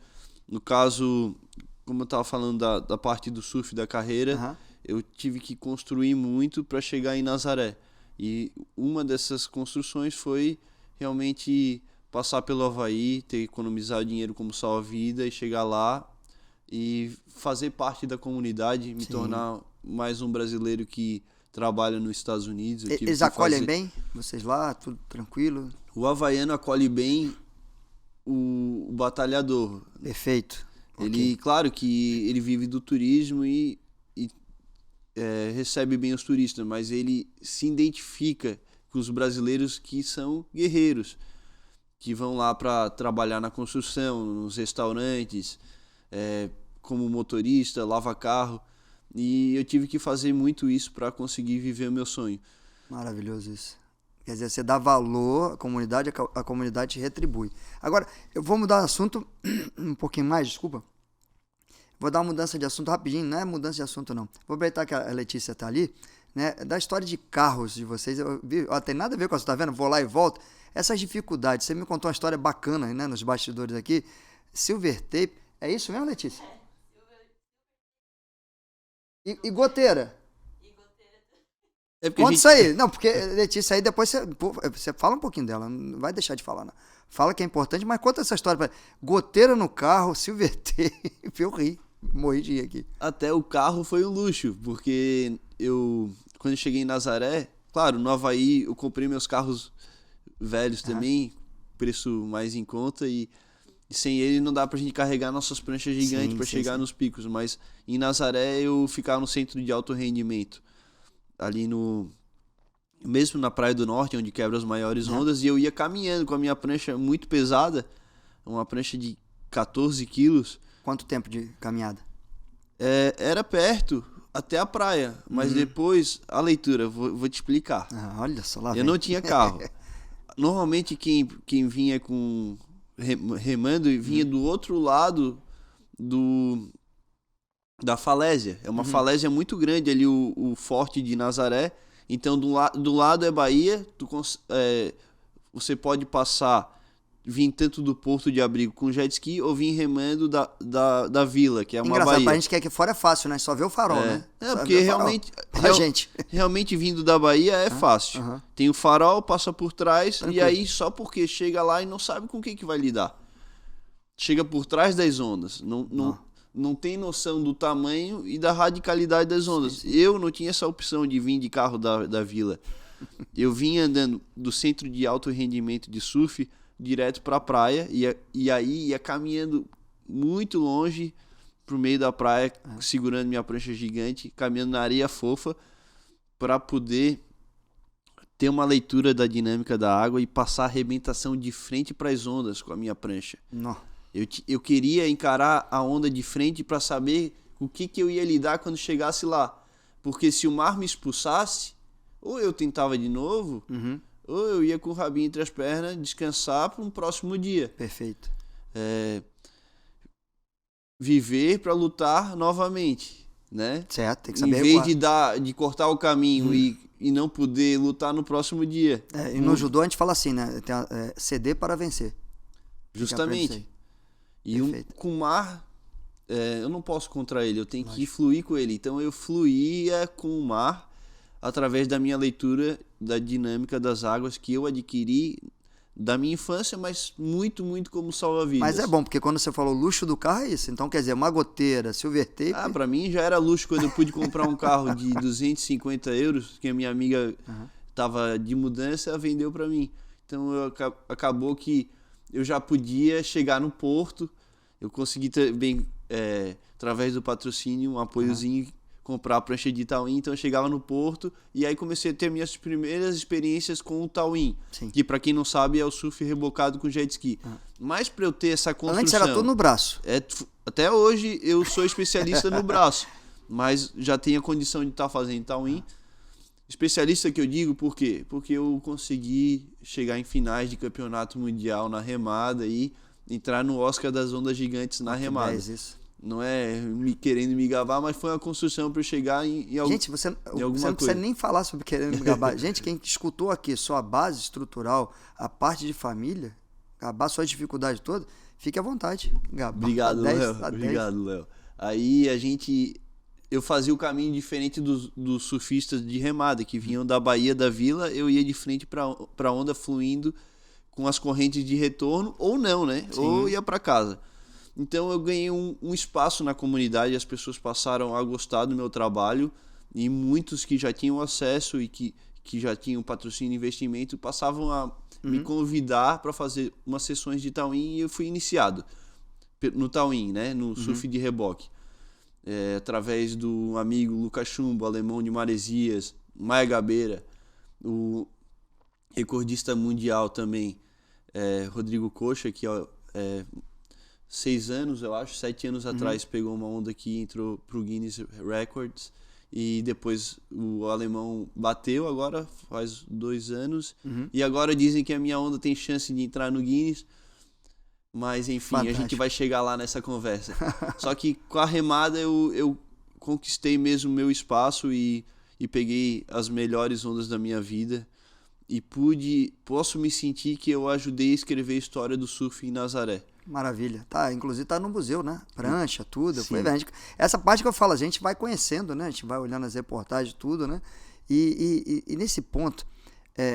No caso, como eu estava falando da parte do surf da carreira, eu tive que construir muito para chegar em Nazaré. E uma dessas construções foi realmente passar pelo Havaí, ter economizado dinheiro como salva-vida e chegar lá e fazer parte da comunidade, me tornar mais um brasileiro que trabalha nos Estados Unidos. Eles acolhem bem? Vocês lá, tudo tranquilo? O havaiano acolhe bem o batalhador. Perfeito. Ele, claro que ele vive do turismo e recebe bem os turistas, mas ele se identifica com os brasileiros que são guerreiros, que vão lá para trabalhar na construção, nos restaurantes, como motorista, lava carro. E eu tive que fazer muito isso para conseguir viver o meu sonho. Maravilhoso isso. Quer dizer, você dá valor à comunidade, a comunidade te retribui. Agora, eu vou mudar de assunto um pouquinho mais, desculpa. Vou dar uma mudança de assunto rapidinho, não é mudança de assunto não. Vou aproveitar que a Letícia tá ali, né? Da história de carros de vocês, tem nada a ver com isso, tá vendo? Vou lá e volto. Essas dificuldades, você me contou uma história bacana, né? Nos bastidores aqui. Silver Tape, é isso mesmo, Letícia? E goteira? Conta isso aí. Não, porque, Letícia, aí depois você fala um pouquinho dela, não vai deixar de falar, não. Fala que é importante, mas conta essa história. Goteira no carro, Silver Tape, eu ri, morri de rir aqui. Até o carro foi um luxo, porque quando eu cheguei em Nazaré, claro, no Havaí eu comprei meus carros velhos também, preço mais em conta, e sem ele não dá pra gente carregar nossas pranchas gigantes para chegar nos picos, mas em Nazaré eu ficava no centro de alto rendimento, ali mesmo na Praia do Norte, onde quebra as maiores ondas, e eu ia caminhando com a minha prancha muito pesada, uma prancha de 14 quilos. Quanto tempo de caminhada? Era perto, até a praia, mas depois, a leitura, vou te explicar. Olha só lá. Eu não tinha carro. Normalmente quem vinha com remando vinha do outro lado da falésia. É uma falésia muito grande ali, o Forte de Nazaré. Então, do lado é Bahia, você pode vir tanto do Porto de Abrigo com jet ski ou vir remando da vila, que é uma Engraçado, baía. pra gente que é aqui fora é fácil, né? Só vê o farol, né? Porque realmente vindo da Bahia é fácil. Tem o farol, passa por trás, tranquilo. E aí só porque chega lá e não sabe com o que vai lidar. Chega por trás das ondas. Não tem noção do tamanho e da radicalidade das ondas. Sim. Eu não tinha essa opção de vir de carro da vila. Eu vinha andando do centro de alto rendimento de surf direto para a praia e aí ia caminhando muito longe pro meio da praia, segurando minha prancha gigante, caminhando na areia fofa para poder ter uma leitura da dinâmica da água e passar a arrebentação de frente para as ondas com a minha prancha. Não. Eu queria encarar a onda de frente para saber o que eu ia lidar quando chegasse lá. Porque se o mar me expulsasse, ou eu tentava de novo, ou eu ia com o rabinho entre as pernas descansar para um próximo dia. Perfeito. Viver para lutar novamente, né? Certo, tem que saber. Em vez de cortar o caminho e não poder lutar no próximo dia. E no judô a gente fala assim, né? Ceder para vencer. Justamente. E com o mar, eu não posso contra ele, eu tenho que fluir com ele. Então eu fluía com o mar através da minha leitura da dinâmica das águas que eu adquiri da minha infância, mas muito, muito como salva-vidas. Mas é bom, porque quando você falou luxo do carro é isso. Então, quer dizer, uma goteira, silver tape... Pra mim já era luxo quando eu pude comprar um carro de 250 euros, que a minha amiga estava de mudança, ela vendeu para mim. Então acabou que eu já podia chegar no porto, eu consegui também, através do patrocínio, um apoiozinho, comprar a prancha de Tawin. Então eu chegava no porto e aí comecei a ter minhas primeiras experiências com o Tawin, que para quem não sabe é o surf rebocado com jet ski. Mas para eu ter essa construção... Antes era tudo no braço. Até hoje eu sou especialista no braço, mas já tenho a condição de estar fazendo Tawin. Especialista que eu digo por quê? Porque eu consegui chegar em finais de campeonato mundial na remada e entrar no Oscar das ondas gigantes na remada. Isso. Não é querendo me gabar, mas foi uma construção para eu chegar em alguma coisa. Gente, você não precisa nem falar sobre querendo me gabar. Gente, quem escutou aqui só a base estrutural, a parte de família, gabar sua dificuldade toda, fique à vontade. Gabar. Obrigado, Léo. Obrigado, Léo. Aí eu fazia o caminho diferente dos surfistas de remada, que vinham da Baía da Vila, eu ia de frente para a onda fluindo com as correntes de retorno, ou não, né? Sim. Ou ia para casa. Então eu ganhei um espaço na comunidade, as pessoas passaram a gostar do meu trabalho e muitos que já tinham acesso e que já tinham patrocínio e investimento passavam a me convidar para fazer umas sessões de Tawin e eu fui iniciado no Tawin, né? No surf de reboque. Através do amigo Lucas Chumbo, alemão de Maresias, Maia Gabeira, o recordista mundial também, Rodrigo Coxa, que 6 anos, eu acho, 7 anos atrás pegou uma onda que entrou pro Guinness Records e depois o alemão bateu agora, faz 2 anos, e agora dizem que a minha onda tem chance de entrar no Guinness. Mas enfim, fantástico. A gente vai chegar lá nessa conversa. Só que com a remada eu conquistei mesmo o meu espaço e peguei as melhores ondas da minha vida e posso me sentir que eu ajudei a escrever a história do surf em Nazaré. Maravilha. Inclusive tá no museu, né? Prancha, tudo. Essa parte que eu falo, a gente vai conhecendo, né? A gente vai olhando as reportagens, tudo, né? E nesse ponto,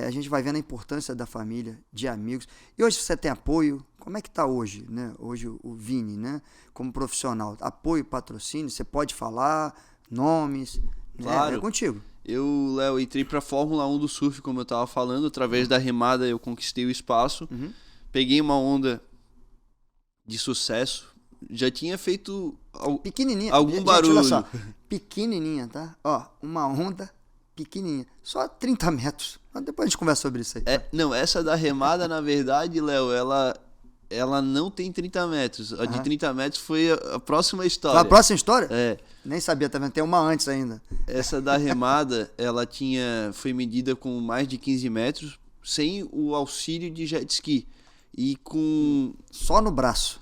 a gente vai vendo a importância da família, de amigos. E hoje você tem apoio. Como é que tá hoje, né? Hoje o Vini, né? Como profissional. Apoio, patrocínio, você pode falar, nomes. Claro. É contigo. Eu, Léo, entrei pra Fórmula 1 do surf, como eu tava falando. Através da remada eu conquistei o espaço. Peguei uma onda de sucesso. Já tinha feito pequenininha. Algum barulho. Olha só. Pequenininha, tá? Ó, uma onda pequenininha. Só 30 metros. Mas depois a gente conversa sobre isso aí. Não, essa da remada, na verdade, Léo, ela não tem 30 metros. A de 30 metros foi a próxima história. Foi a próxima história? É. Nem sabia, tá vendo? Tem uma antes ainda. Essa da remada, ela foi medida com mais de 15 metros, sem o auxílio de jet ski. E com... Só no braço.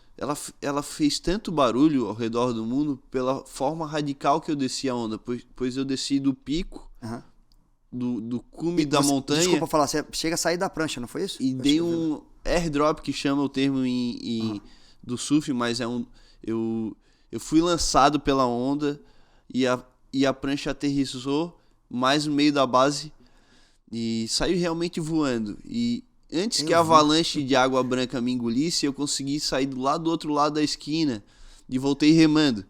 Ela fez tanto barulho ao redor do mundo pela forma radical que eu desci a onda, pois eu desci do pico, do cume da montanha. Desculpa falar, você chega a sair da prancha, não foi isso? E dei um airdrop, que chama o termo do surf, mas eu fui lançado pela onda e a prancha aterrissou mais no meio da base e saiu realmente voando. E antes que a avalanche de água branca me engolisse, eu consegui sair do outro lado da esquina e voltei remando.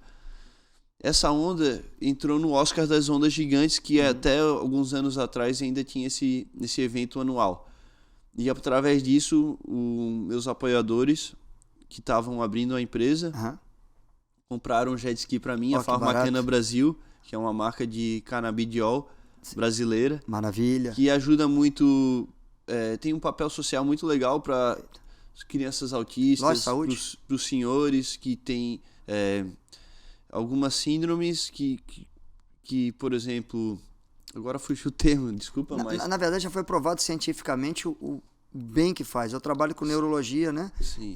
Essa onda entrou no Oscar das Ondas Gigantes, que até alguns anos atrás ainda tinha esse evento anual. E através disso, meus apoiadores, que estavam abrindo a empresa, compraram um jet ski para mim, a Farmacana Brasil, que é uma marca de canabidiol brasileira. Maravilha. Que ajuda muito... tem um papel social muito legal para as crianças autistas, para os senhores que têm algumas síndromes que, por exemplo, agora fugiu o termo, desculpa, mas... Na verdade já foi provado cientificamente o bem que faz. Eu trabalho com neurologia, né? Sim.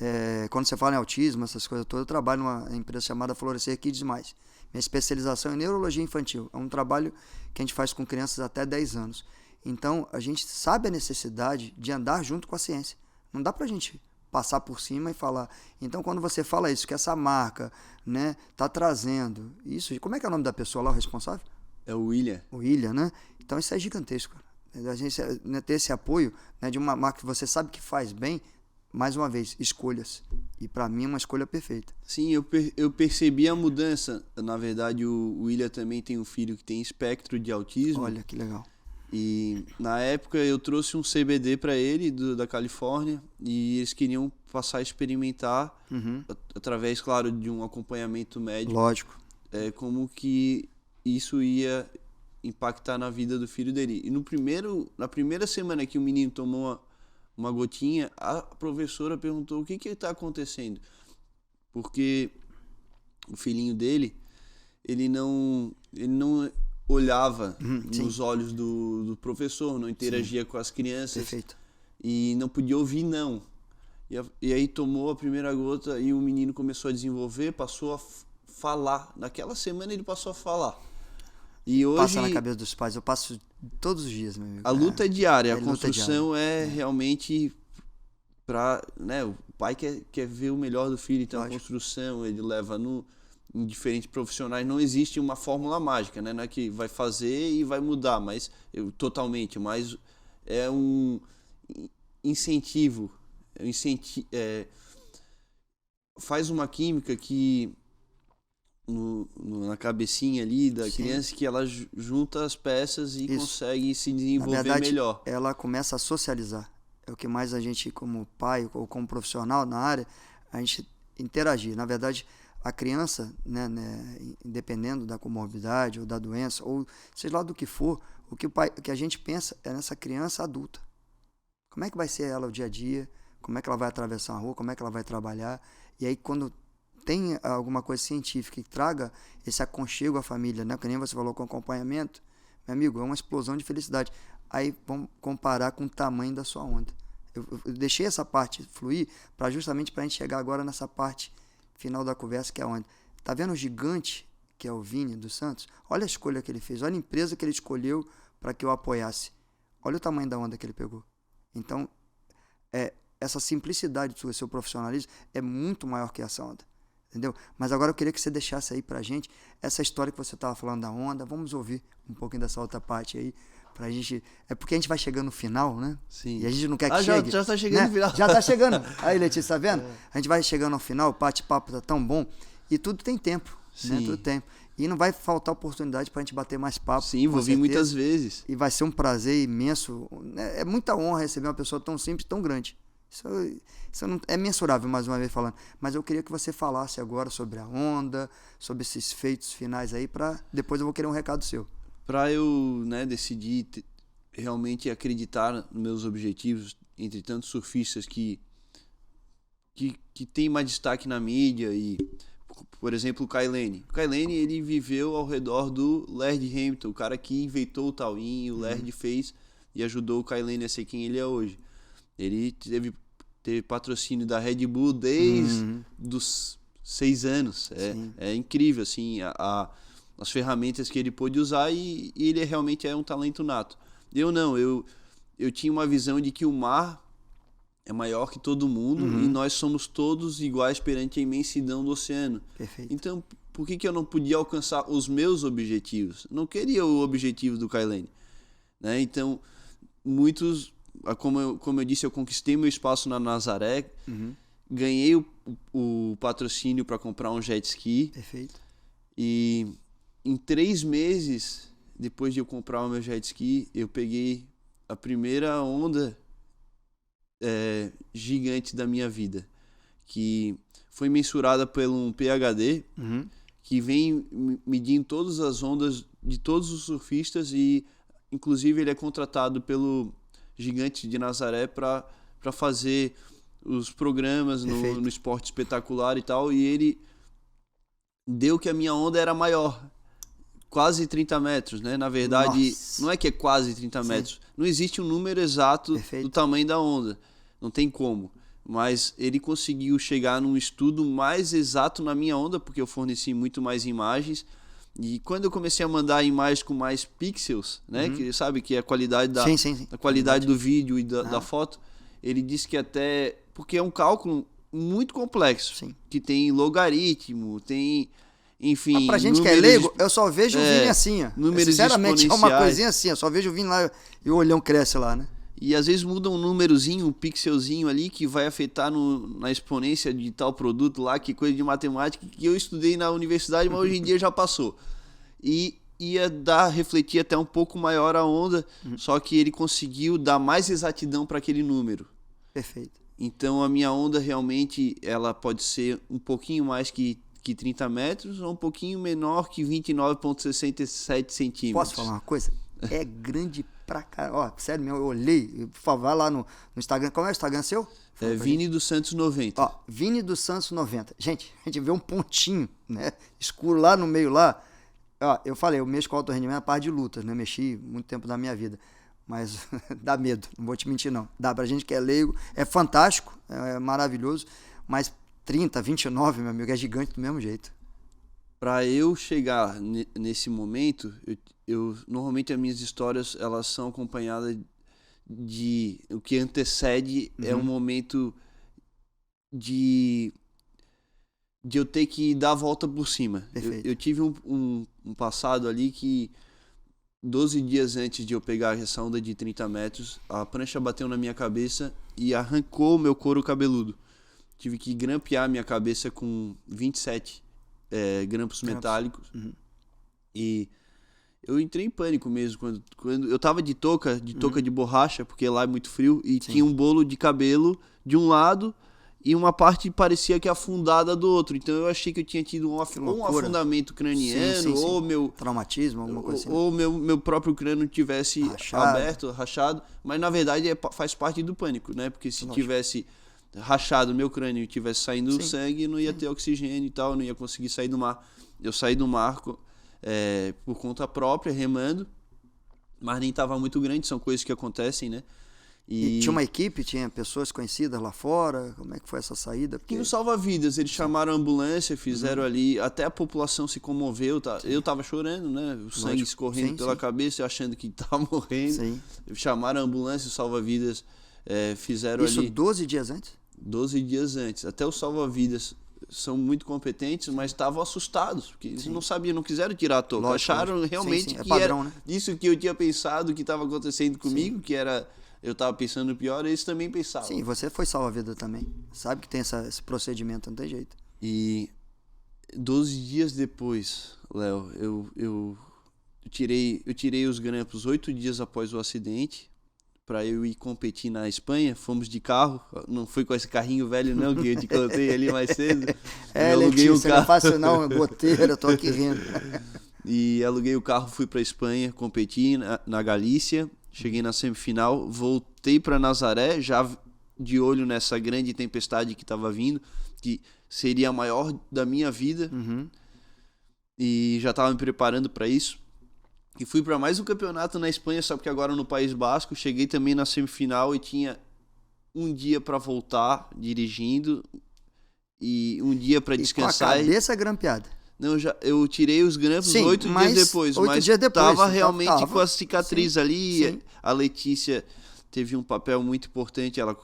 Quando você fala em autismo, essas coisas todas, eu trabalho numa empresa chamada Florescer Kids+. Minha especialização é em neurologia infantil. É um trabalho que a gente faz com crianças até 10 anos. Então, a gente sabe a necessidade de andar junto com a ciência. Não dá pra gente passar por cima e falar. Então, quando você fala isso, que essa marca, né, tá trazendo isso... Como é que é o nome da pessoa lá, o responsável? É o William. O William, né? Então, isso é gigantesco, cara. A gente ter esse apoio, né, de uma marca que você sabe que faz bem, mais uma vez, escolhas. E para mim é uma escolha perfeita. Sim, eu percebi a mudança. Na verdade, o William também tem um filho que tem espectro de autismo. Olha, que legal. E na época eu trouxe um CBD para ele da Califórnia e eles queriam passar a experimentar através, claro, de um acompanhamento médico. Lógico. Como que isso ia impactar na vida do filho dele. E na primeira semana que o menino tomou uma gotinha, a professora perguntou o que está acontecendo. Porque o filhinho dele, ele não olhava nos olhos do professor, não interagia com as crianças. Perfeito. E não podia ouvir não. E aí tomou a primeira gota e o menino começou a desenvolver, passou a falar. Naquela semana ele passou a falar. E hoje, passa na cabeça dos pais, eu passo todos os dias, meu amigo. A luta é diária, a diária. construção realmente para, né, o pai quer ver o melhor do filho, então a construção ele leva em diferentes profissionais, não existe uma fórmula mágica, né? Não é que vai fazer e vai mudar, mas totalmente, mas é um incentivo, faz uma química que na cabecinha ali da criança, que ela junta as peças e consegue se desenvolver na verdade, melhor. Ela começa a socializar. É o que mais a gente, como pai ou como profissional na área, a gente interagir. Na verdade, a criança, né, dependendo da comorbidade ou da doença, ou seja lá do que for, o que a gente pensa é nessa criança adulta. Como é que vai ser ela o dia a dia? Como é que ela vai atravessar a rua? Como é que ela vai trabalhar? E aí, quando tem alguma coisa científica que traga esse aconchego à família, né? Que nem você falou com acompanhamento, meu amigo, é uma explosão de felicidade. Aí vamos comparar com o tamanho da sua onda. Eu deixei essa parte fluir justamente para a gente chegar agora nessa parte final da conversa, que é a onda. Tá vendo o gigante, que é o Vini dos Santos? Olha a escolha que ele fez, olha a empresa que ele escolheu para que eu apoiasse. Olha o tamanho da onda que ele pegou. Então, essa simplicidade do seu profissionalismo é muito maior que essa onda. Entendeu? Mas agora eu queria que você deixasse aí pra gente essa história que você estava falando da onda. Vamos ouvir um pouquinho dessa outra parte aí pra gente. É porque a gente vai chegando no final, né? Sim. E a gente não quer que chegue. Já tá chegando no final. Já tá chegando. Aí, Letícia, tá vendo? A gente vai chegando ao final, o bate-papo tá tão bom. E tudo tem tempo. Sim. Né? Tudo tem tempo. E não vai faltar oportunidade pra gente bater mais papo. Sim, vou vir muitas vezes. E vai ser um prazer imenso. É muita honra receber uma pessoa tão simples, tão grande. Isso não é mensurável, mais uma vez falando. Mas eu queria que você falasse agora sobre a onda, sobre esses feitos finais aí, para depois eu vou querer um recado seu. Para eu, né, decidir realmente acreditar nos meus objetivos, entre tantos surfistas que tem mais destaque na mídia, e por exemplo o Kai Lenny. O Kai Lenny, ele viveu ao redor do Laird Hamilton, o cara que inventou o Tauin, o Laird fez, e ajudou o Kailane a ser quem ele é hoje. Ele teve patrocínio da Red Bull desde os 6 anos. É incrível, assim, as ferramentas que ele pôde usar e ele realmente é um talento nato. Eu tinha uma visão de que o mar é maior que todo mundo e nós somos todos iguais perante a imensidão do oceano. Perfeito. Então, por que eu não podia alcançar os meus objetivos? Não queria o objetivo do Kailane, né? Então, como eu disse, eu conquistei meu espaço na Nazaré, ganhei o patrocínio para comprar um jet ski. Perfeito. E em 3 meses, depois de eu comprar o meu jet ski, eu peguei a primeira onda gigante da minha vida, que foi mensurada por um PhD, que vem medindo todas as ondas de todos os surfistas e, inclusive, ele é contratado pelo Gigante de Nazaré para fazer os programas no Esporte Espetacular e tal, e ele deu que a minha onda era maior, quase 30 metros, né? Na verdade, não é que é quase 30 metros, não existe um número exato do tamanho da onda, não tem como, mas ele conseguiu chegar num estudo mais exato na minha onda, porque eu forneci muito mais imagens, e quando eu comecei a mandar imagens com mais pixels, né? Que sabe que é a qualidade a qualidade do vídeo e da foto, ele disse que até... Porque é um cálculo muito complexo, que tem logaritmo, tem... Enfim, pra gente que é leigo, eu só vejo o Vini assim, ó. Números sinceramente, é uma coisinha assim, eu só vejo o Vini lá e o olhão cresce lá, né? E às vezes muda um númerozinho, um pixelzinho ali que vai afetar na exponência de tal produto lá, que coisa de matemática que eu estudei na universidade, mas hoje em dia já passou. E ia refletir até um pouco maior a onda, só que ele conseguiu dar mais exatidão para aquele número. Perfeito. Então a minha onda realmente ela pode ser um pouquinho mais que 30 metros ou um pouquinho menor que 29,67 centímetros. Posso falar uma coisa? É grande pra caralho. Ó, sério mesmo, eu olhei. Por favor, vai lá no Instagram. Qual é o Instagram seu? É Vini dos Santos 90. Ó, Vini dos Santos 90. Gente, a gente vê um pontinho, né? Escuro lá no meio lá. Ó, eu falei, eu mexo com alto rendimento a parte de lutas, né? Mexi muito tempo da minha vida. Mas dá medo, não vou te mentir não. Dá pra gente que é leigo. É fantástico, é maravilhoso. Mas 30, 29, meu amigo, é gigante do mesmo jeito. Para eu chegar nesse momento, normalmente as minhas histórias elas são acompanhadas de o que antecede é um momento de eu ter que dar a volta por cima. Eu tive um passado ali que 12 dias antes de eu pegar essa onda de 30 metros, a prancha bateu na minha cabeça e arrancou o meu couro cabeludo. Tive que grampear minha cabeça com 27 grampos metálicos. E eu entrei em pânico mesmo. Quando eu tava de touca de borracha, porque lá é muito frio, e tinha um bolo de cabelo de um lado e uma parte parecia que afundada do outro. Então eu achei que eu tinha tido um afundamento craniano, ou meu... traumatismo, alguma coisa assim. Ou meu próprio crânio tivesse aberto, rachado. Mas na verdade faz parte do pânico, né? Porque se tivesse rachado meu crânio e tivesse saindo sangue, não ia ter oxigênio e tal, não ia conseguir sair do mar. Eu saí do mar por conta própria, remando, mas nem estava muito grande, são coisas que acontecem, né? E tinha uma equipe, tinha pessoas conhecidas lá fora? Como é que foi essa saída? Tinha o salva-vidas, eles chamaram a ambulância, fizeram ali, até a população se comoveu, eu tava chorando, né? O sangue escorrendo pela cabeça, achando que tava morrendo. Chamaram a ambulância, o salva-vidas fizeram Isso ali... 12 dias antes? 12 dias antes. Até os salva-vidas são muito competentes, mas estavam assustados, porque eles não sabiam, não quiseram tirar a touca. Acharam realmente que padrão, era isso que eu tinha pensado que estava acontecendo comigo, que era... Eu estava pensando no pior, eles também pensavam. Sim, você foi salva-vida também. Sabe que tem esse procedimento, não tem jeito. E 12 dias depois, Léo, eu tirei os grampos 8 dias após o acidente para eu ir competir na Espanha. Fomos de carro, não fui com esse carrinho velho não, que eu te contei ali mais cedo. Letícia, não é fácil não, goteira, eu tô aqui rindo. E aluguei o carro, fui para Espanha, competi na Galícia. Cheguei na semifinal, voltei para Nazaré, já de olho nessa grande tempestade que estava vindo, que seria a maior da minha vida. E já estava me preparando para isso. E fui para mais um campeonato na Espanha, só que agora no País Basco. Cheguei também na semifinal e tinha um dia para voltar dirigindo e um dia para descansar. Com a cabeça grampeada. Não, eu tirei os grampos 8 dias depois, mas tava realmente com a cicatriz ali. Sim. A Letícia teve um papel muito importante, ela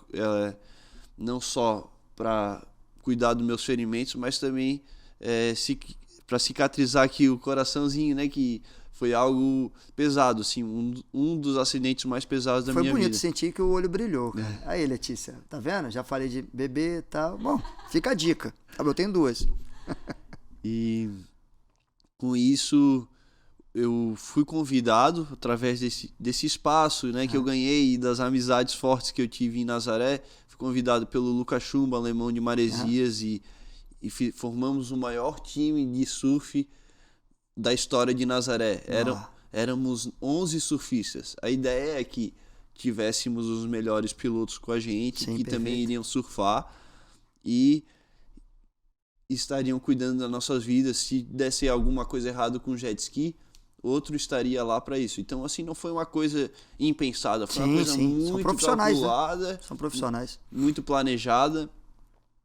não só para cuidar dos meus ferimentos, mas também para cicatrizar aqui o coraçãozinho, né, que foi algo pesado, assim, um dos acidentes mais pesados da minha vida. Foi bonito sentir que o olho brilhou, cara. Aí, Letícia, tá vendo? Já falei de bebê e tal. Bom, fica a dica. Eu tenho 2. E com isso eu fui convidado através desse espaço, né, que eu ganhei e das amizades fortes que eu tive em Nazaré. Fui convidado pelo Lucas Chumbo, alemão de Maresias, e formamos o maior time de surf da história de Nazaré. Éramos 11 surfistas. A ideia é que tivéssemos os melhores pilotos com a gente, que perfeito. Também iriam surfar e estariam cuidando das nossas vidas. Se desse alguma coisa errada com o jet ski, outro estaria lá para isso. Então, assim, não foi uma coisa impensada, foi uma coisa muito calculada. Né? São profissionais. Muito planejada.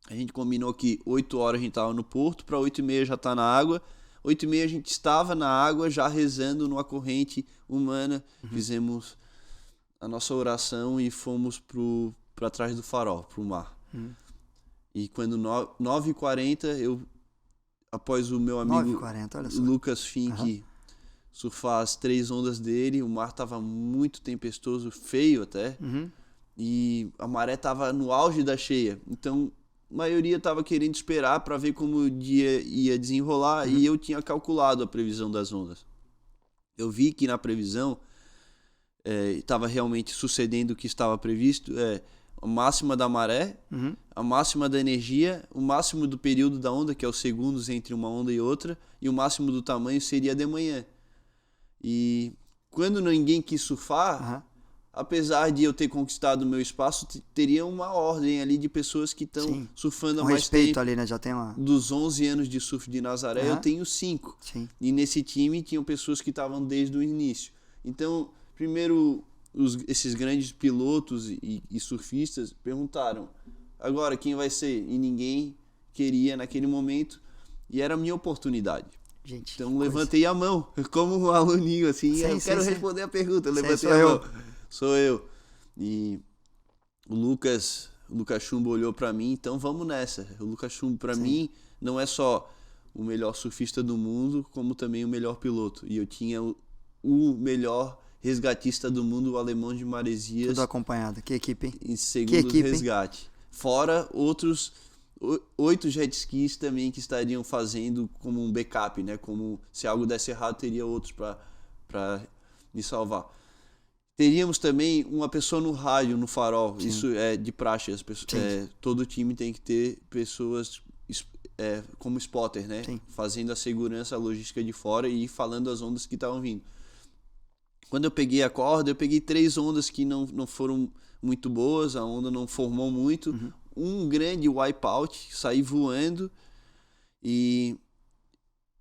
A gente combinou que 8 horas a gente estava no porto, para 8h30 já tá na água. 8h30 a gente estava na água já rezando numa corrente humana. Fizemos a nossa oração e fomos para trás do farol, pro mar. E quando 9h40, após o meu amigo 9h40, olha só. Lucas Fink surfar as 3 ondas dele, o mar estava muito tempestoso, feio até, e a maré estava no auge da cheia. Então a maioria estava querendo esperar para ver como o dia ia desenrolar, e eu tinha calculado a previsão das ondas. Eu vi que na previsão estava realmente sucedendo o que estava previsto, a máxima da maré, a máxima da energia, o máximo do período da onda, que é os segundos entre uma onda e outra, e o máximo do tamanho seria de manhã. E quando ninguém quis surfar, apesar de eu ter conquistado o meu espaço, teria uma ordem ali de pessoas que estão surfando há mais tempo. Ali, né? Já tem uma... Dos 11 anos de surf de Nazaré, eu tenho 5. Sim. E nesse time tinham pessoas que estavam desde o início. Então, primeiro, esses grandes pilotos e surfistas perguntaram: agora quem vai ser? E ninguém queria naquele momento, e era a minha oportunidade. Gente, então levantei a mão, como um aluninho assim, eu quero responder a pergunta, levantei a mão. Sou eu. E o Lucas Chumbo olhou para mim, então vamos nessa. O Lucas Chumbo para mim não é só o melhor surfista do mundo, como também o melhor piloto. E eu tinha o melhor resgatista do mundo, o alemão de Maresias. Tudo acompanhado. Que equipe, hein? Em segundo resgate. Hein? Fora outros 8 jet skis também que estariam fazendo como um backup, né? Como se algo desse errado, teria outros para me salvar. Teríamos também uma pessoa no rádio, no farol. Sim. Isso é de praxe. Todo time tem que ter pessoas como spotter, né? Sim. Fazendo a segurança, a logística de fora e falando as ondas que estavam vindo. Quando eu peguei a corda, eu peguei 3 ondas que não foram muito boas, a onda não formou muito. Um grande wipeout, saí voando e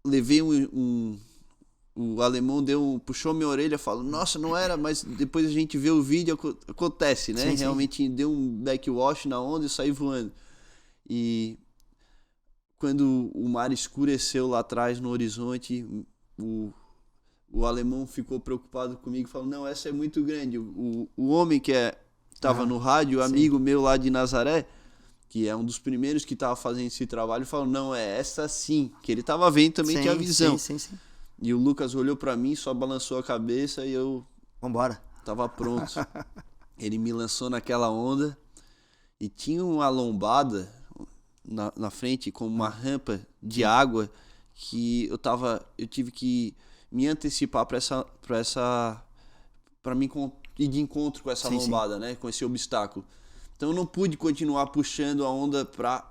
levei o alemão puxou minha orelha, falou: nossa, não era, mas depois a gente vê o vídeo, acontece, né? Realmente deu um backwash na onda e saí voando. E quando o mar escureceu lá atrás no horizonte, o alemão ficou preocupado comigo, falou: não, essa é muito grande. O homem que estava no rádio, amigo meu lá de Nazaré, que é um dos primeiros que estava fazendo esse trabalho, falou: não, é essa sim, que ele estava vendo também, tinha visão. Sim. E o Lucas olhou para mim, só balançou a cabeça e eu... Vambora. Tava pronto. Ele me lançou naquela onda e tinha uma lombada na frente com uma rampa de água que eu tive que me antecipar para mim ir de encontro com essa lombada, né? Com esse obstáculo. Então eu não pude continuar puxando a onda para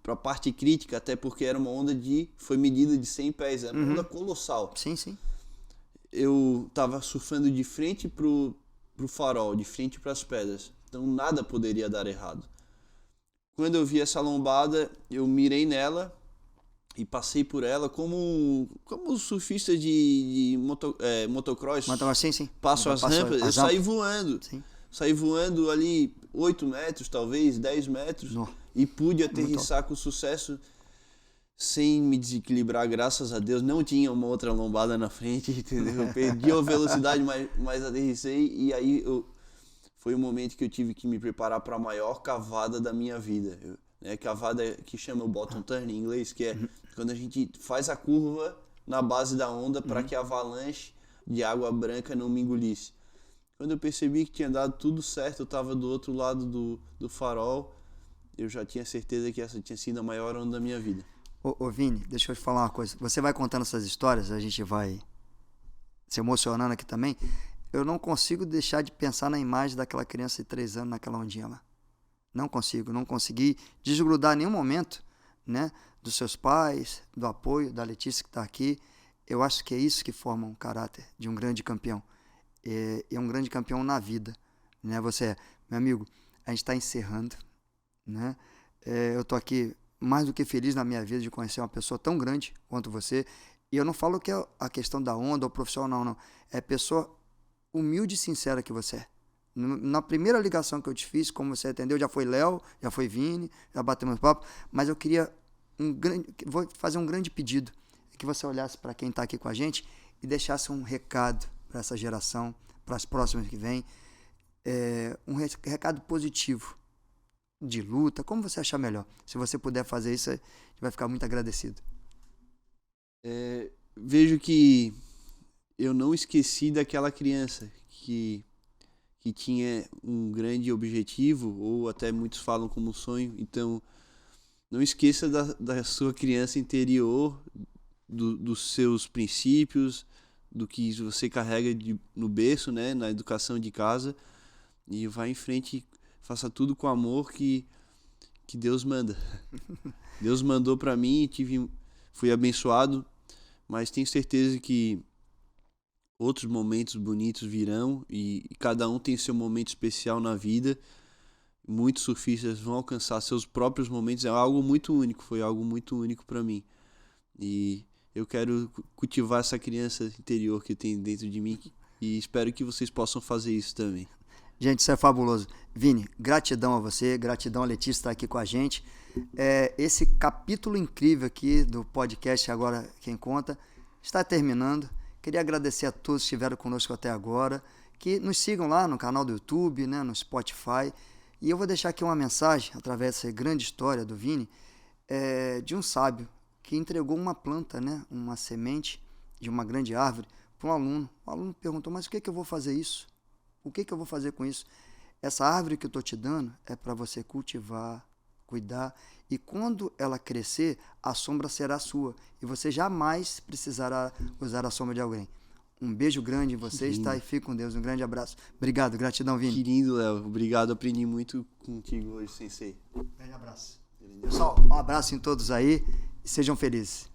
a parte crítica, até porque era uma onda foi medida de 100 pés, era uma onda colossal. Sim. Eu tava surfando de frente pro farol, de frente para as pedras. Então nada poderia dar errado. Quando eu vi essa lombada, eu mirei nela E passei por ela como surfista de motocross. Motocross, sim. Passo as rampas, eu saí voando. Sim. Saí voando ali 8 metros, talvez, 10 metros. No. E pude aterrissar com sucesso sem me desequilibrar, graças a Deus. Não tinha uma outra lombada na frente, entendeu? Eu perdi a velocidade, mas aterrissei. E aí foi o momento que eu tive que me preparar para a maior cavada da minha vida. Cavada que chama o bottom turn em inglês, que é quando a gente faz a curva na base da onda para que a avalanche de água branca não me engolisse. Quando eu percebi que tinha dado tudo certo, eu estava do outro lado do farol, eu já tinha certeza que essa tinha sido a maior onda da minha vida. Ô Vini, deixa eu te falar uma coisa. Você vai contando essas histórias, a gente vai se emocionando aqui também. Eu não consigo deixar de pensar na imagem daquela criança de 3 anos naquela ondinha lá. Não consegui desgrudar em nenhum momento, né, dos seus pais, do apoio, da Letícia que está aqui. Eu acho que é isso que forma um caráter de um grande campeão. É um grande campeão na vida, né? Meu amigo, a gente está encerrando, né? Eu estou aqui mais do que feliz na minha vida de conhecer uma pessoa tão grande quanto você. E eu não falo que é a questão da onda ou profissional, não. É pessoa humilde e sincera que você é. Na primeira ligação que eu te fiz, como você atendeu, já foi Léo, já foi Vini, já batemos papo, mas eu queria vou fazer um grande pedido, que você olhasse para quem está aqui com a gente e deixasse um recado para essa geração, para as próximas que vêm, um recado positivo, de luta, como você achar melhor. Se você puder fazer isso, a gente vai ficar muito agradecido. Vejo que eu não esqueci daquela criança que tinha um grande objetivo, ou até muitos falam como sonho. Então, não esqueça da sua criança interior, dos seus princípios, do que você carrega no berço, né, na educação de casa, e vá em frente, faça tudo com amor que Deus manda. Deus mandou para mim e fui abençoado, mas tenho certeza que outros momentos bonitos virão e cada um tem seu momento especial na vida. Muitos surfistas vão alcançar seus próprios momentos. É algo muito único, foi algo muito único para mim. E eu quero cultivar essa criança interior que tem dentro de mim e espero que vocês possam fazer isso também. Gente, isso é fabuloso. Vini, gratidão a você, gratidão a Letícia estar aqui com a gente. Esse capítulo incrível aqui do podcast Agora Quem Conta está terminando. Queria agradecer a todos que estiveram conosco até agora, que nos sigam lá no canal do YouTube, né, no Spotify. E eu vou deixar aqui uma mensagem, através dessa grande história do Vini, de um sábio que entregou uma planta, né, uma semente de uma grande árvore para um aluno. O aluno perguntou, mas o que eu vou fazer isso? O que eu vou fazer com isso? Essa árvore que eu estou te dando é para você cultivar, cuidar, e quando ela crescer, a sombra será sua, e você jamais precisará usar a sombra de alguém. Um beijo grande em vocês, tá? E fique com Deus. Um grande abraço. Obrigado, gratidão, Vini. Que lindo, Léo. Obrigado, aprendi muito contigo hoje, Sensei. Grande abraço. Pessoal, um abraço em todos aí e sejam felizes.